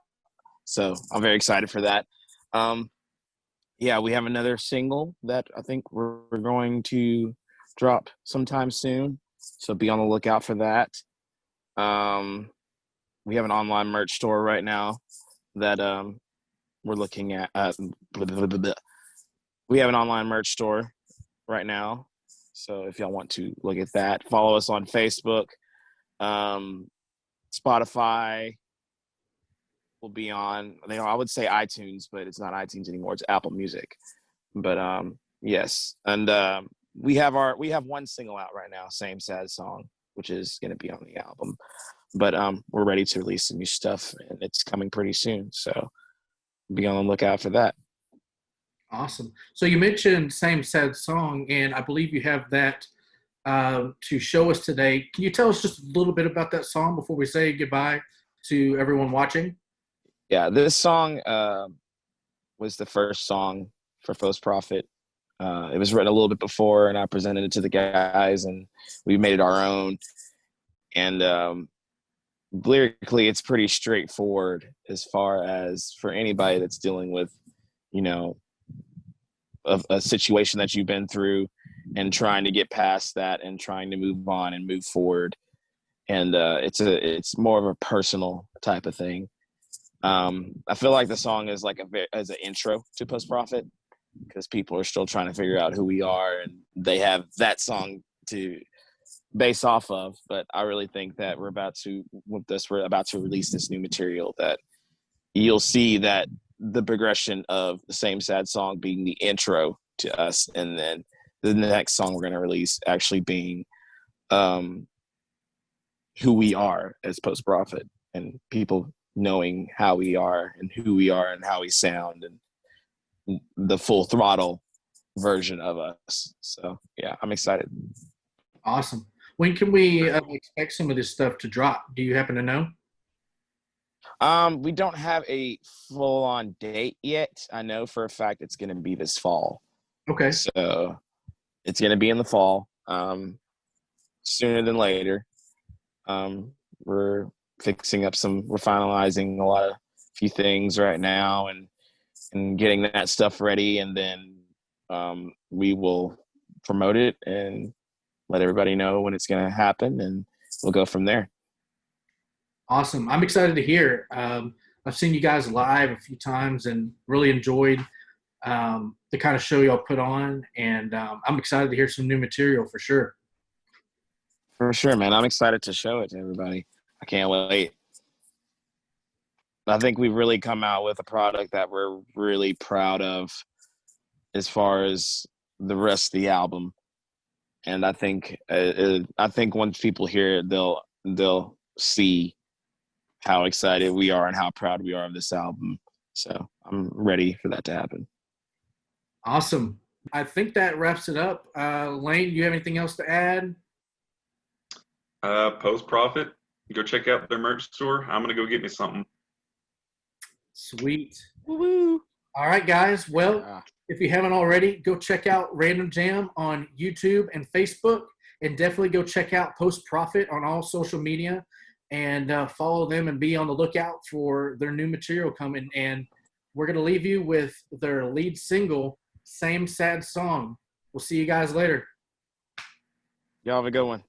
So I'm very excited for that. Yeah, we have another single that I think we're going to drop sometime soon. So be on the lookout for that. We have an online merch store right now that we're looking at. We have an online merch store right now. So if y'all want to look at that, follow us on Facebook. Spotify will be on, I would say iTunes, but it's not iTunes anymore. It's Apple Music. But yes. And we have one single out right now, Same Sad Song, which is going to be on the album. But we're ready to release some new stuff, and it's coming pretty soon. So be on the lookout for that. Awesome. So you mentioned Same Sad Song, and I believe you have that to show us today. Can you tell us just a little bit about that song before we say goodbye to everyone watching? Yeah, this song was the first song for Post Profit. It was written a little bit before, and I presented it to the guys, and we made it our own. And lyrically, it's pretty straightforward as far as for anybody that's dealing with, a situation that you've been through and trying to get past that and trying to move on and move forward. And it's more of a personal type of thing. I feel like the song is like as an intro to Post Profit, because people are still trying to figure out who we are, and they have that song to base off of. But I really think that we're about to release this new material that you'll see that the progression of the Same Sad Song being the intro to us, and then the next song we're going to release actually being who we are as Post Profit, and people knowing how we are and who we are and how we sound, and the full throttle version of us. So yeah, I'm excited. Awesome. When can we expect some of this stuff to drop? Do you happen to know? We don't have a full-on date yet. I know for a fact it's going to be this fall. Okay. So it's going to be in the fall, sooner than later. We're finalizing a few things right now and getting that stuff ready. And then we will promote it and let everybody know when it's going to happen, and we'll go from there. Awesome. I'm excited to hear. I've seen you guys live a few times and really enjoyed the kind of show y'all put on, and I'm excited to hear some new material for sure. For sure, man. I'm excited to show it to everybody. I can't wait. I think we've really come out with a product that we're really proud of as far as the rest of the album. and I think once people hear it, they'll see how excited we are and how proud we are of this album. So I'm ready for that to happen. Awesome. I think that wraps it up. Lane, do you have anything else to add? Post Profit, go check out their merch store. I'm gonna go get me something. Sweet. Woo-hoo. All right, guys. Well, if you haven't already, go check out Random Jam on YouTube and Facebook, and definitely go check out Post Profit on all social media, and follow them and be on the lookout for their new material coming. And we're going to leave you with their lead single, Same Sad Song. We'll see you guys later. Y'all have a good one.